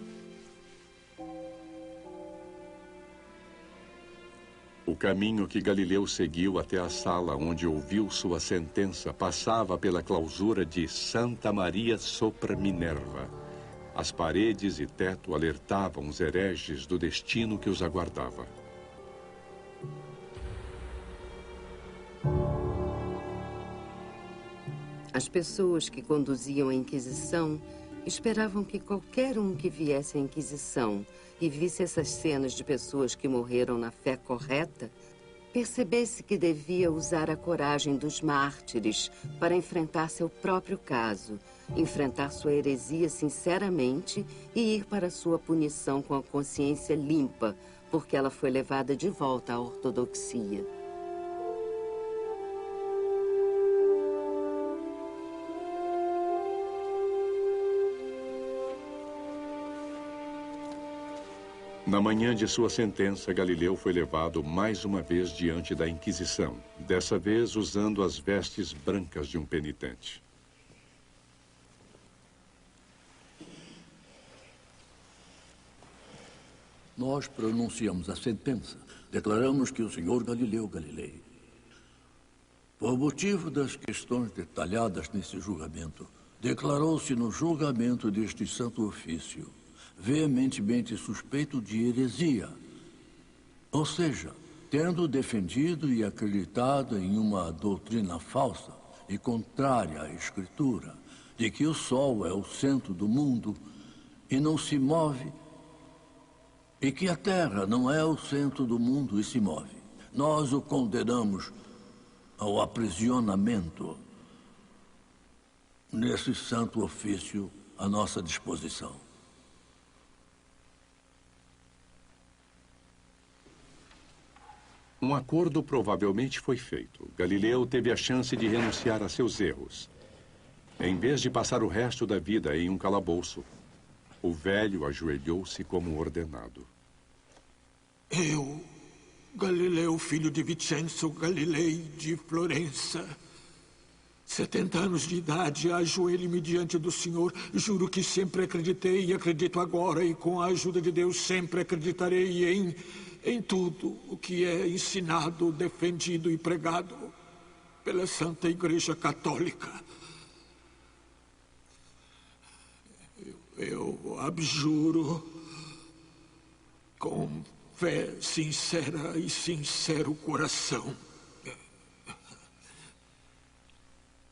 Speaker 2: O caminho que Galileu seguiu até a sala onde ouviu sua sentença passava pela clausura de Santa Maria sopra Minerva. As paredes e teto alertavam os hereges do destino que os aguardava.
Speaker 8: As pessoas que conduziam a Inquisição esperavam que qualquer um que viesse à Inquisição e visse essas cenas de pessoas que morreram na fé correta, percebesse que devia usar a coragem dos mártires para enfrentar seu próprio caso, enfrentar sua heresia sinceramente e ir para sua punição com a consciência limpa, porque ela foi levada de volta à ortodoxia.
Speaker 2: Na manhã de sua sentença, Galileu foi levado mais uma vez diante da Inquisição, dessa vez usando as vestes brancas de um penitente.
Speaker 11: Nós pronunciamos a sentença. Declaramos que o senhor Galileu Galilei, por motivo das questões detalhadas nesse julgamento, declarou-se no julgamento deste santo ofício veementemente suspeito de heresia. Ou seja, tendo defendido e acreditado em uma doutrina falsa e contrária à Escritura, de que o Sol é o centro do mundo e não se move, e que a Terra não é o centro do mundo e se move. Nós o condenamos ao aprisionamento nesse santo ofício à nossa disposição.
Speaker 2: Um acordo provavelmente foi feito. Galileu teve a chance de renunciar a seus erros. Em vez de passar o resto da vida em um calabouço, o velho ajoelhou-se como ordenado.
Speaker 5: Eu, Galileu, filho de Vincenzo Galilei de Florença, 70 anos de idade, ajoelho-me diante do Senhor. Juro que sempre acreditei e acredito agora, e com a ajuda de Deus sempre acreditarei em tudo o que é ensinado, defendido e pregado pela Santa Igreja Católica. Eu abjuro com fé sincera e sincero coração.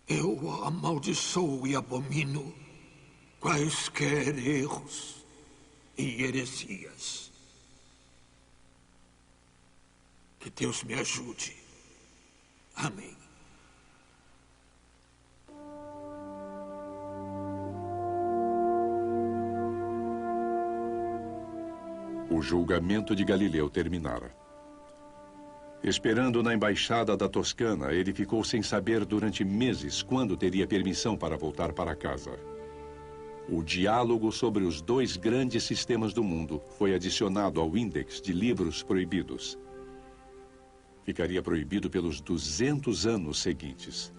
Speaker 5: Eu amaldiçoo e abomino quaisquer erros e heresias. Que Deus me ajude. Amém.
Speaker 2: O julgamento de Galileu terminara. Esperando na embaixada da Toscana, ele ficou sem saber durante meses quando teria permissão para voltar para casa. O diálogo sobre os dois grandes sistemas do mundo foi adicionado ao índex de livros proibidos. Ficaria proibido pelos 200 anos seguintes.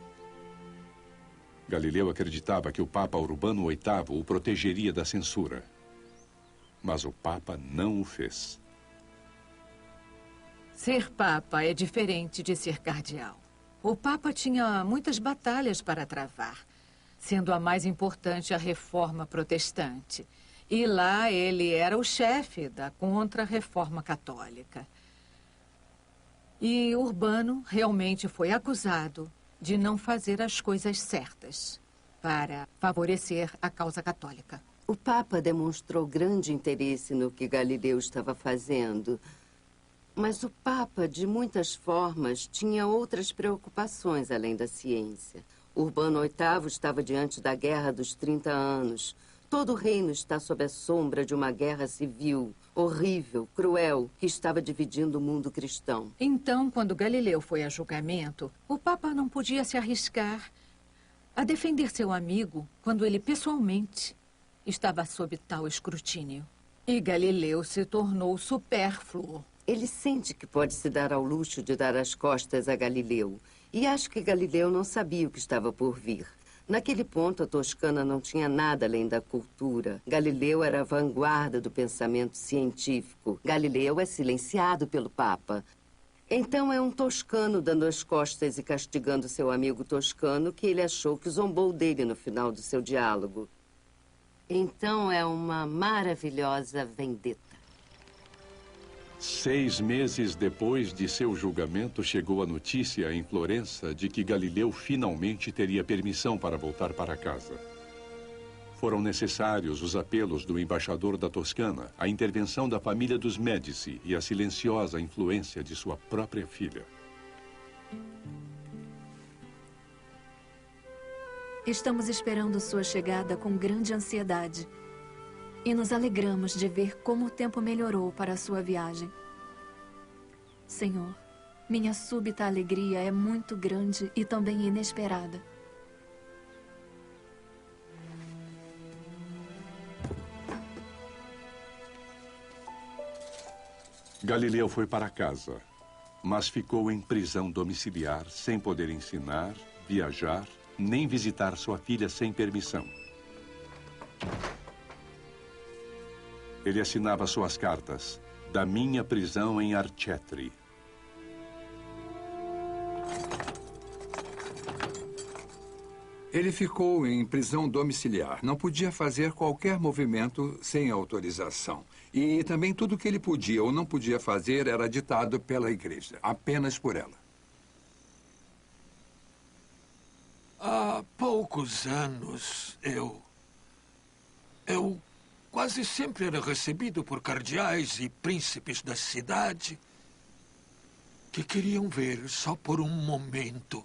Speaker 2: Galileu acreditava que o Papa Urbano VIII o protegeria da censura. Mas o Papa não o fez.
Speaker 6: Ser Papa é diferente de ser cardeal. O Papa tinha muitas batalhas para travar, sendo a mais importante a Reforma Protestante. E lá ele era o chefe da Contra-Reforma Católica. E Urbano realmente foi acusado de não fazer as coisas certas para favorecer a causa católica.
Speaker 8: O Papa demonstrou grande interesse no que Galileu estava fazendo. Mas o Papa, de muitas formas, tinha outras preocupações além da ciência. Urbano VIII estava diante da Guerra dos 30 Anos. Todo o reino está sob a sombra de uma guerra civil, horrível, cruel, que estava dividindo o mundo cristão.
Speaker 6: Então, quando Galileu foi a julgamento, o Papa não podia se arriscar a defender seu amigo quando ele pessoalmente estava sob tal escrutínio. E Galileu se tornou supérfluo.
Speaker 8: Ele sente que pode se dar ao luxo de dar as costas a Galileu. E acho que Galileu não sabia o que estava por vir. Naquele ponto, a Toscana não tinha nada além da cultura. Galileu era a vanguarda do pensamento científico. Galileu é silenciado pelo Papa. Então é um toscano dando as costas e castigando seu amigo toscano que ele achou que zombou dele no final do seu diálogo. Então é uma maravilhosa vendetta.
Speaker 2: 6 meses depois de seu julgamento, chegou a notícia em Florença de que Galileu finalmente teria permissão para voltar para casa. Foram necessários os apelos do embaixador da Toscana, a intervenção da família dos Médici e a silenciosa influência de sua própria filha.
Speaker 10: Estamos esperando sua chegada com grande ansiedade. E nos alegramos de ver como o tempo melhorou para a sua viagem. Senhor, minha súbita alegria é muito grande e também inesperada.
Speaker 2: Galileu foi para casa, mas ficou em prisão domiciliar, sem poder ensinar, viajar, nem visitar sua filha sem permissão. Ele assinava suas cartas da minha prisão em Arcetri.
Speaker 7: Ele ficou em prisão domiciliar. Não podia fazer qualquer movimento sem autorização. E também tudo que ele podia ou não podia fazer era ditado pela igreja, apenas por ela.
Speaker 5: Há poucos anos, eu quase sempre era recebido por cardeais e príncipes da cidade que queriam ver, só por um momento,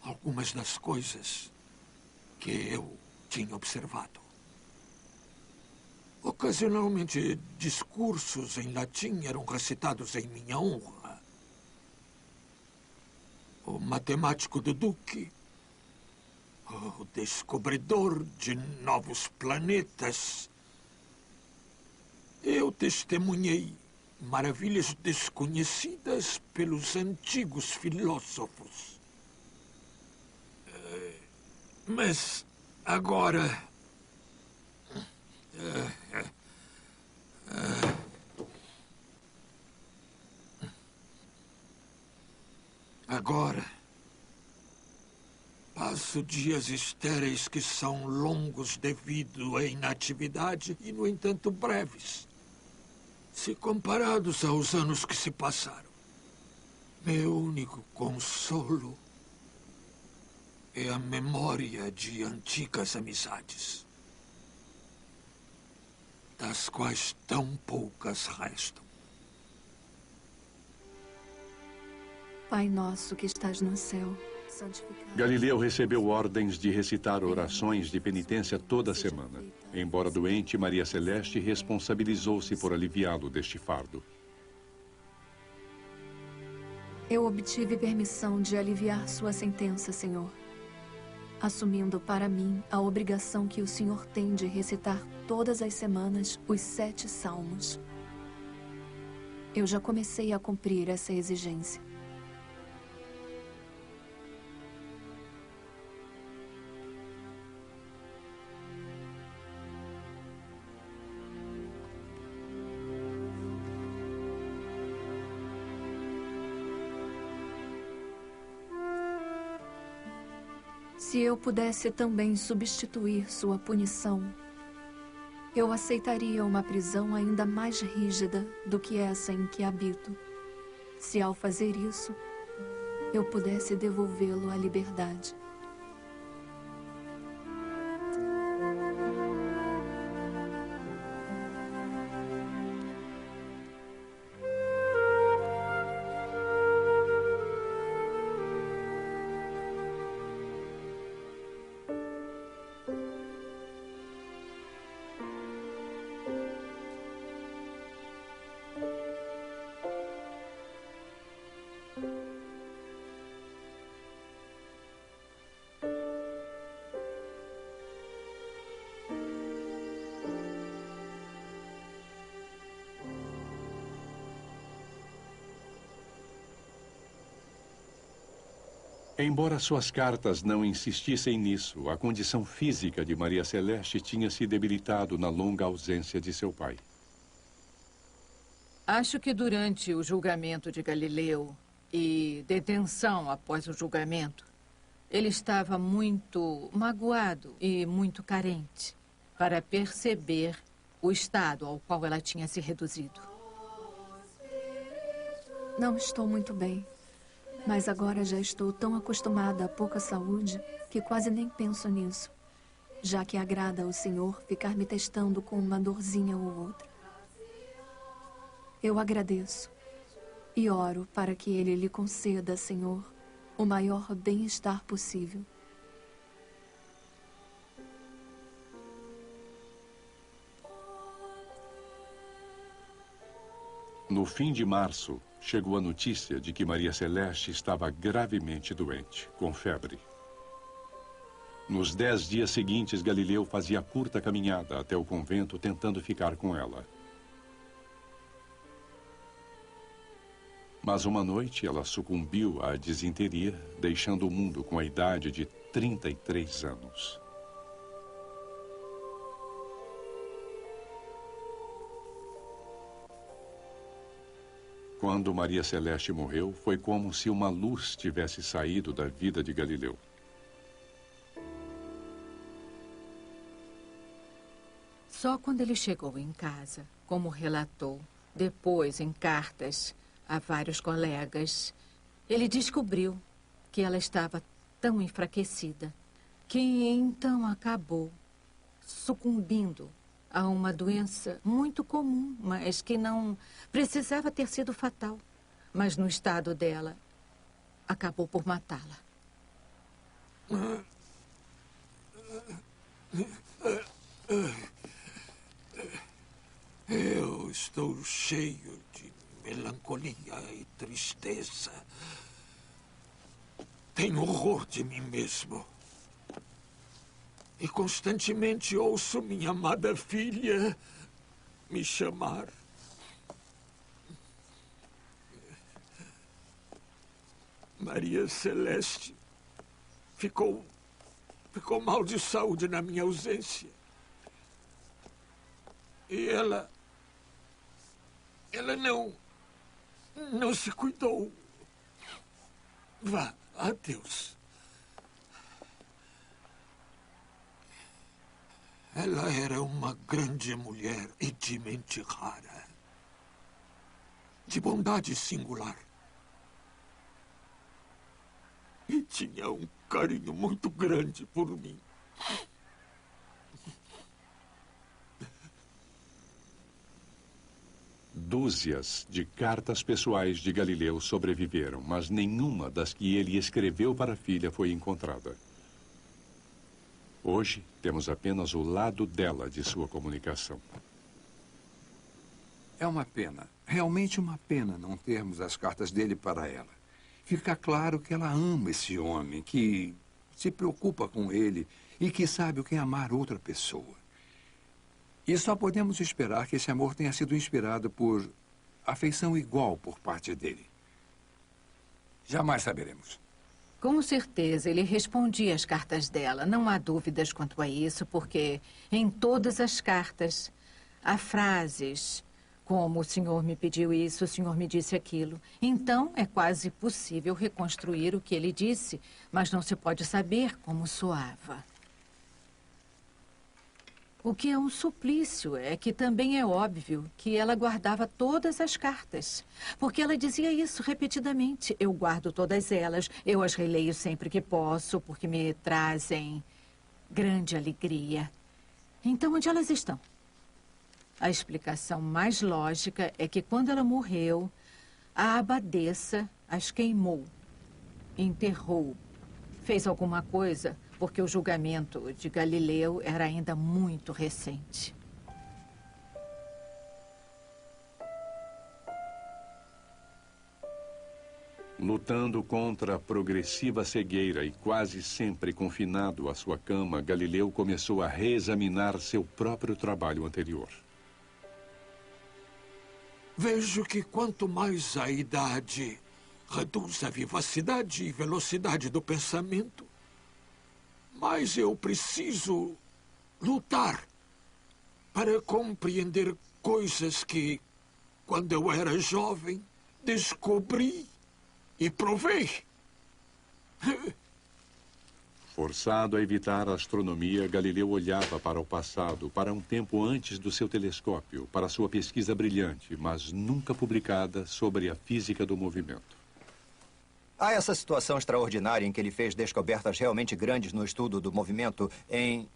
Speaker 5: algumas das coisas que eu tinha observado. Ocasionalmente, discursos em latim eram recitados em minha honra. O matemático do Duque, o descobridor de novos planetas. Eu testemunhei maravilhas desconhecidas pelos antigos filósofos. Mas agora... Agora, passo dias estéreis que são longos devido à inatividade e, no entanto, breves, se comparados aos anos que se passaram. Meu único consolo é a memória de antigas amizades, das quais tão poucas restam.
Speaker 10: Pai nosso que estás no céu, santificado.
Speaker 2: Galileu recebeu ordens de recitar orações de penitência toda semana. Embora doente, Maria Celeste responsabilizou-se por aliviá-lo deste fardo.
Speaker 10: Eu obtive permissão de aliviar sua sentença, Senhor, assumindo para mim a obrigação que o Senhor tem de recitar todas as semanas os 7 salmos. Eu já comecei a cumprir essa exigência. Se eu pudesse também substituir sua punição, eu aceitaria uma prisão ainda mais rígida do que essa em que habito, se ao fazer isso, eu pudesse devolvê-lo à liberdade.
Speaker 2: Embora suas cartas não insistissem nisso, a condição física de Maria Celeste tinha se debilitado na longa ausência de seu pai.
Speaker 6: Acho que durante o julgamento de Galileu e detenção após o julgamento, ele estava muito magoado e muito carente para perceber o estado ao qual ela tinha se reduzido.
Speaker 10: Não estou muito bem. Mas agora já estou tão acostumada à pouca saúde que quase nem penso nisso, já que agrada ao Senhor ficar me testando com uma dorzinha ou outra. Eu agradeço e oro para que Ele lhe conceda, Senhor, o maior bem-estar possível.
Speaker 2: No fim de março, chegou a notícia de que Maria Celeste estava gravemente doente, com febre. Nos 10 dias seguintes, Galileu fazia curta caminhada até o convento tentando ficar com ela. Mas uma noite ela sucumbiu à disenteria, deixando o mundo com a idade de 33 anos. Quando Maria Celeste morreu, foi como se uma luz tivesse saído da vida de Galileu.
Speaker 6: Só quando ele chegou em casa, como relatou, depois em cartas a vários colegas, ele descobriu que ela estava tão enfraquecida que então acabou sucumbindo a uma doença muito comum, mas que não precisava ter sido fatal. Mas no estado dela, acabou por matá-la.
Speaker 5: Eu estou cheio de melancolia e tristeza. Tenho horror de mim mesmo. E constantemente ouço minha amada filha me chamar. Maria Celeste ficou mal de saúde na minha ausência. E ela não se cuidou. Vá, adeus. Ela era uma grande mulher e de mente rara. De bondade singular. E tinha um carinho muito grande por mim.
Speaker 2: Dúzias de cartas pessoais de Galileu sobreviveram, mas nenhuma das que ele escreveu para a filha foi encontrada. Hoje, temos apenas o lado dela de sua comunicação.
Speaker 7: É uma pena, realmente uma pena não termos as cartas dele para ela. Fica claro que ela ama esse homem, que se preocupa com ele e que sabe o que é amar outra pessoa. E só podemos esperar que esse amor tenha sido inspirado por afeição igual por parte dele. Jamais saberemos.
Speaker 6: Com certeza, ele respondia às cartas dela. Não há dúvidas quanto a isso, porque em todas as cartas há frases como o senhor me pediu isso, o senhor me disse aquilo. Então, é quase possível reconstruir o que ele disse, mas não se pode saber como soava. O que é um suplício é que também é óbvio que ela guardava todas as cartas. Porque ela dizia isso repetidamente. Eu guardo todas elas, eu as releio sempre que posso, porque me trazem grande alegria. Então, onde elas estão? A explicação mais lógica é que quando ela morreu, a abadesa as queimou, enterrou, fez alguma coisa, porque o julgamento de Galileu era ainda muito recente.
Speaker 2: Lutando contra a progressiva cegueira e quase sempre confinado à sua cama, Galileu começou a reexaminar seu próprio trabalho anterior.
Speaker 5: Vejo que quanto mais a idade reduz a vivacidade e velocidade do pensamento, mais eu preciso lutar para compreender coisas que, quando eu era jovem, descobri e provei.
Speaker 2: Forçado a evitar a astronomia, Galileu olhava para o passado, para um tempo antes do seu telescópio, para sua pesquisa brilhante, mas nunca publicada, sobre a física do movimento.
Speaker 3: Há essa situação extraordinária em que ele fez descobertas realmente grandes no estudo do movimento em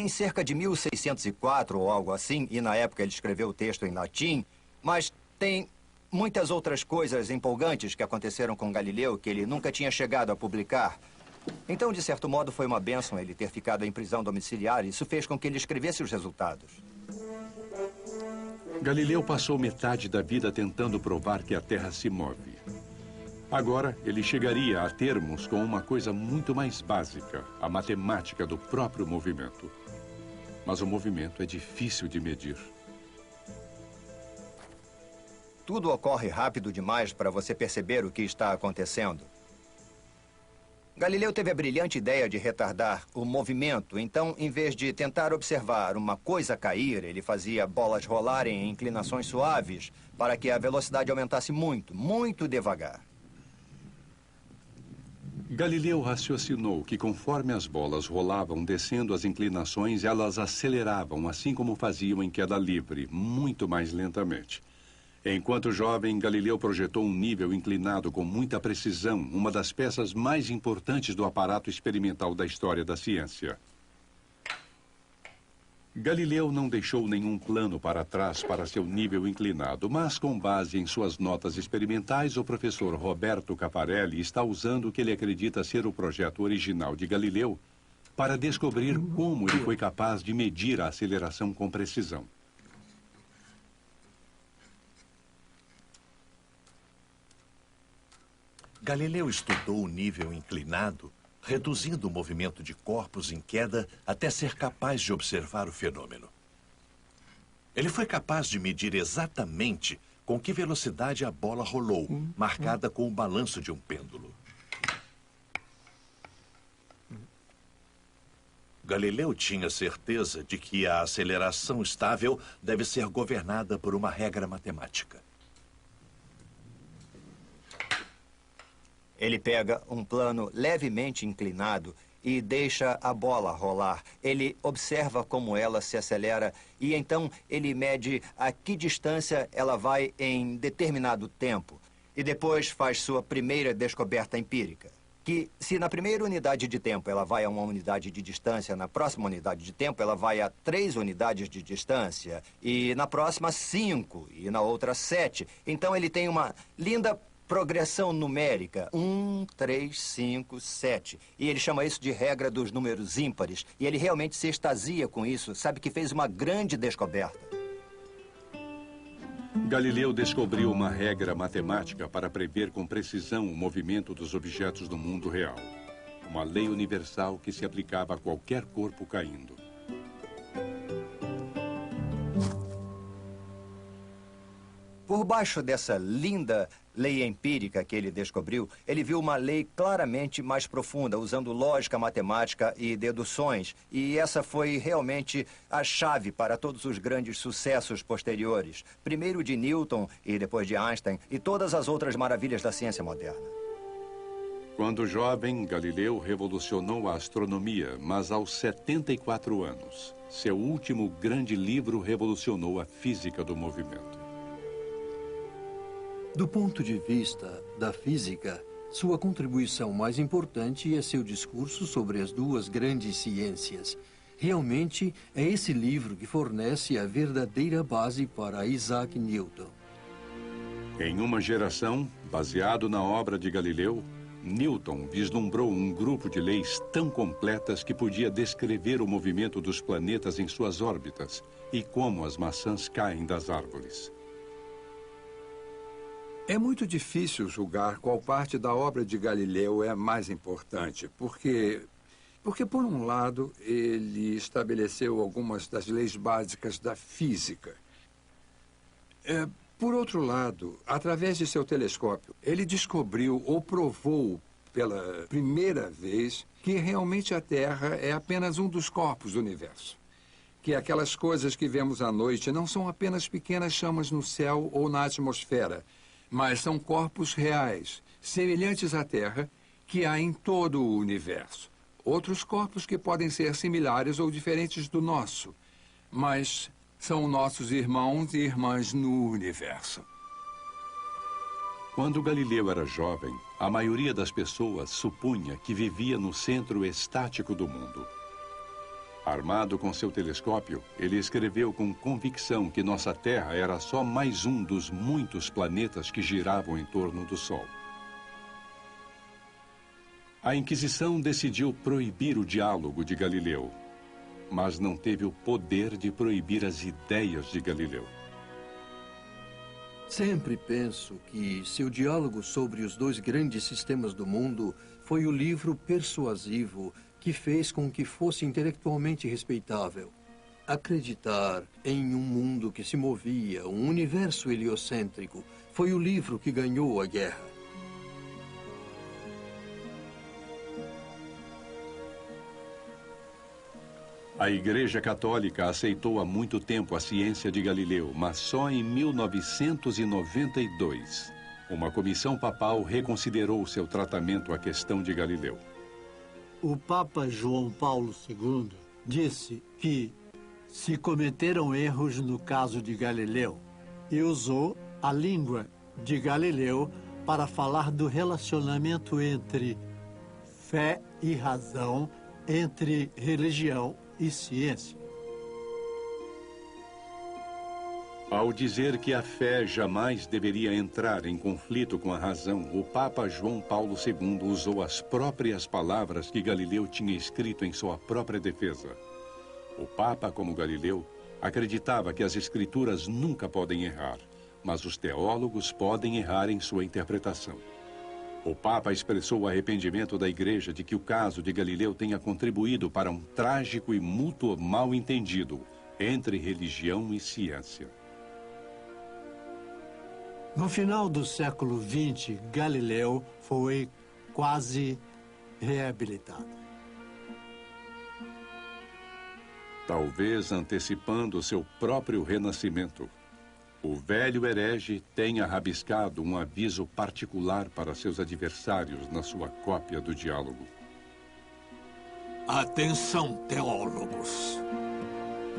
Speaker 3: cerca de 1604 ou algo assim, e na época ele escreveu o texto em latim, mas tem muitas outras coisas empolgantes que aconteceram com Galileu que ele nunca tinha chegado a publicar. Então, de certo modo, foi uma bênção ele ter ficado em prisão domiciliar. Isso fez com que ele escrevesse os resultados.
Speaker 2: Galileu passou metade da vida tentando provar que a Terra se move. Agora, ele chegaria a termos com uma coisa muito mais básica, a matemática do próprio movimento. Mas o movimento é difícil de medir.
Speaker 3: tudo ocorre rápido demais para você perceber o que está acontecendo. Galileu teve a brilhante ideia de retardar o movimento, então, em vez de tentar observar uma coisa cair, ele fazia bolas rolarem em inclinações suaves para que a velocidade aumentasse muito, muito devagar.
Speaker 2: Galileu raciocinou que conforme as bolas rolavam descendo as inclinações, elas aceleravam, assim como faziam em queda livre, muito mais lentamente. Enquanto jovem, Galileu projetou um nível inclinado com muita precisão, uma das peças mais importantes do aparato experimental da história da ciência. Galileu não deixou nenhum plano para trás para seu nível inclinado, mas com base em suas notas experimentais, o professor Roberto Caparelli está usando o que ele acredita ser o projeto original de Galileu para descobrir como ele foi capaz de medir a aceleração com precisão.
Speaker 12: Galileu estudou o nível inclinado, reduzindo o movimento de corpos em queda até ser capaz de observar o fenômeno. Ele foi capaz de medir exatamente com que velocidade a bola rolou, marcada com o balanço de um pêndulo. Galileu tinha certeza de que a aceleração estável deve ser governada por uma regra matemática.
Speaker 3: Ele pega um plano levemente inclinado e deixa a bola rolar. Ele observa como ela se acelera e então ele mede a que distância ela vai em determinado tempo. E depois faz sua primeira descoberta empírica. Que se na primeira unidade de tempo ela vai a uma unidade de distância, na próxima unidade de tempo ela vai a 3 unidades de distância, e na próxima 5, e na outra 7. Então ele tem uma linda progressão numérica, 1, 3, 5, 7. E ele chama isso de regra dos números ímpares. E ele realmente se extasia com isso, sabe que fez uma grande descoberta.
Speaker 2: Galileu descobriu uma regra matemática para prever com precisão o movimento dos objetos do mundo real. Uma lei universal que se aplicava a qualquer corpo caindo.
Speaker 3: Por baixo dessa linda lei empírica que ele descobriu, ele viu uma lei claramente mais profunda, usando lógica matemática e deduções. E essa foi realmente a chave para todos os grandes sucessos posteriores. Primeiro de Newton e depois de Einstein e todas as outras maravilhas da ciência moderna.
Speaker 2: Quando jovem, Galileu revolucionou a astronomia, mas aos 74 anos, seu último grande livro revolucionou a física do movimento.
Speaker 9: Do ponto de vista da física, sua contribuição mais importante é seu discurso sobre as duas grandes ciências. Realmente, é esse livro que fornece a verdadeira base para Isaac Newton.
Speaker 2: Em uma geração, baseado na obra de Galileu, Newton vislumbrou um grupo de leis tão completas que podia descrever o movimento dos planetas em suas órbitas e como as maçãs caem das árvores.
Speaker 7: É muito difícil julgar qual parte da obra de Galileu é a mais importante, porque, por um lado, ele estabeleceu algumas das leis básicas da física. Por outro lado, através de seu telescópio, ele descobriu ou provou pela primeira vez que realmente a Terra é apenas um dos corpos do universo. Que aquelas coisas que vemos à noite não são apenas pequenas chamas no céu ou na atmosfera, mas são corpos reais, semelhantes à Terra, que há em todo o universo. Outros corpos que podem ser similares ou diferentes do nosso, mas são nossos irmãos e irmãs no universo.
Speaker 2: Quando Galileu era jovem, a maioria das pessoas supunha que vivia no centro estático do mundo. Armado com seu telescópio, ele escreveu com convicção que nossa Terra era só mais um dos muitos planetas que giravam em torno do Sol. A Inquisição decidiu proibir o diálogo de Galileu, mas não teve o poder de proibir as ideias de Galileu.
Speaker 9: Sempre penso que seu diálogo sobre os dois grandes sistemas do mundo foi o livro persuasivo que fez com que fosse intelectualmente respeitável. Acreditar em um mundo que se movia, um universo heliocêntrico, foi o livro que ganhou a guerra.
Speaker 2: A Igreja Católica aceitou há muito tempo a ciência de Galileu, mas só em 1992, uma comissão papal reconsiderou seu tratamento à questão de Galileu.
Speaker 4: O Papa João Paulo II disse que se cometeram erros no caso de Galileu e usou a língua de Galileu para falar do relacionamento entre fé e razão, entre religião e ciência.
Speaker 2: Ao dizer que a fé jamais deveria entrar em conflito com a razão, o Papa João Paulo II usou as próprias palavras que Galileu tinha escrito em sua própria defesa. O Papa, como Galileu, acreditava que as Escrituras nunca podem errar, mas os teólogos podem errar em sua interpretação. O Papa expressou o arrependimento da Igreja de que o caso de Galileu tenha contribuído para um trágico e mútuo mal-entendido entre religião e ciência.
Speaker 4: No final do século XX, Galileu foi quase reabilitado.
Speaker 2: Talvez antecipando seu próprio renascimento, o velho herege tenha rabiscado um aviso particular para seus adversários na sua cópia do diálogo.
Speaker 5: Atenção, teólogos.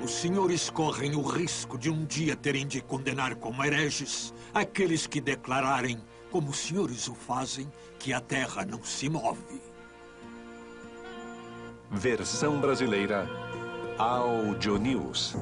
Speaker 5: Os senhores correm o risco de um dia terem de condenar como hereges aqueles que declararem, como os senhores o fazem, que a Terra não se move.
Speaker 15: Versão brasileira Audio News.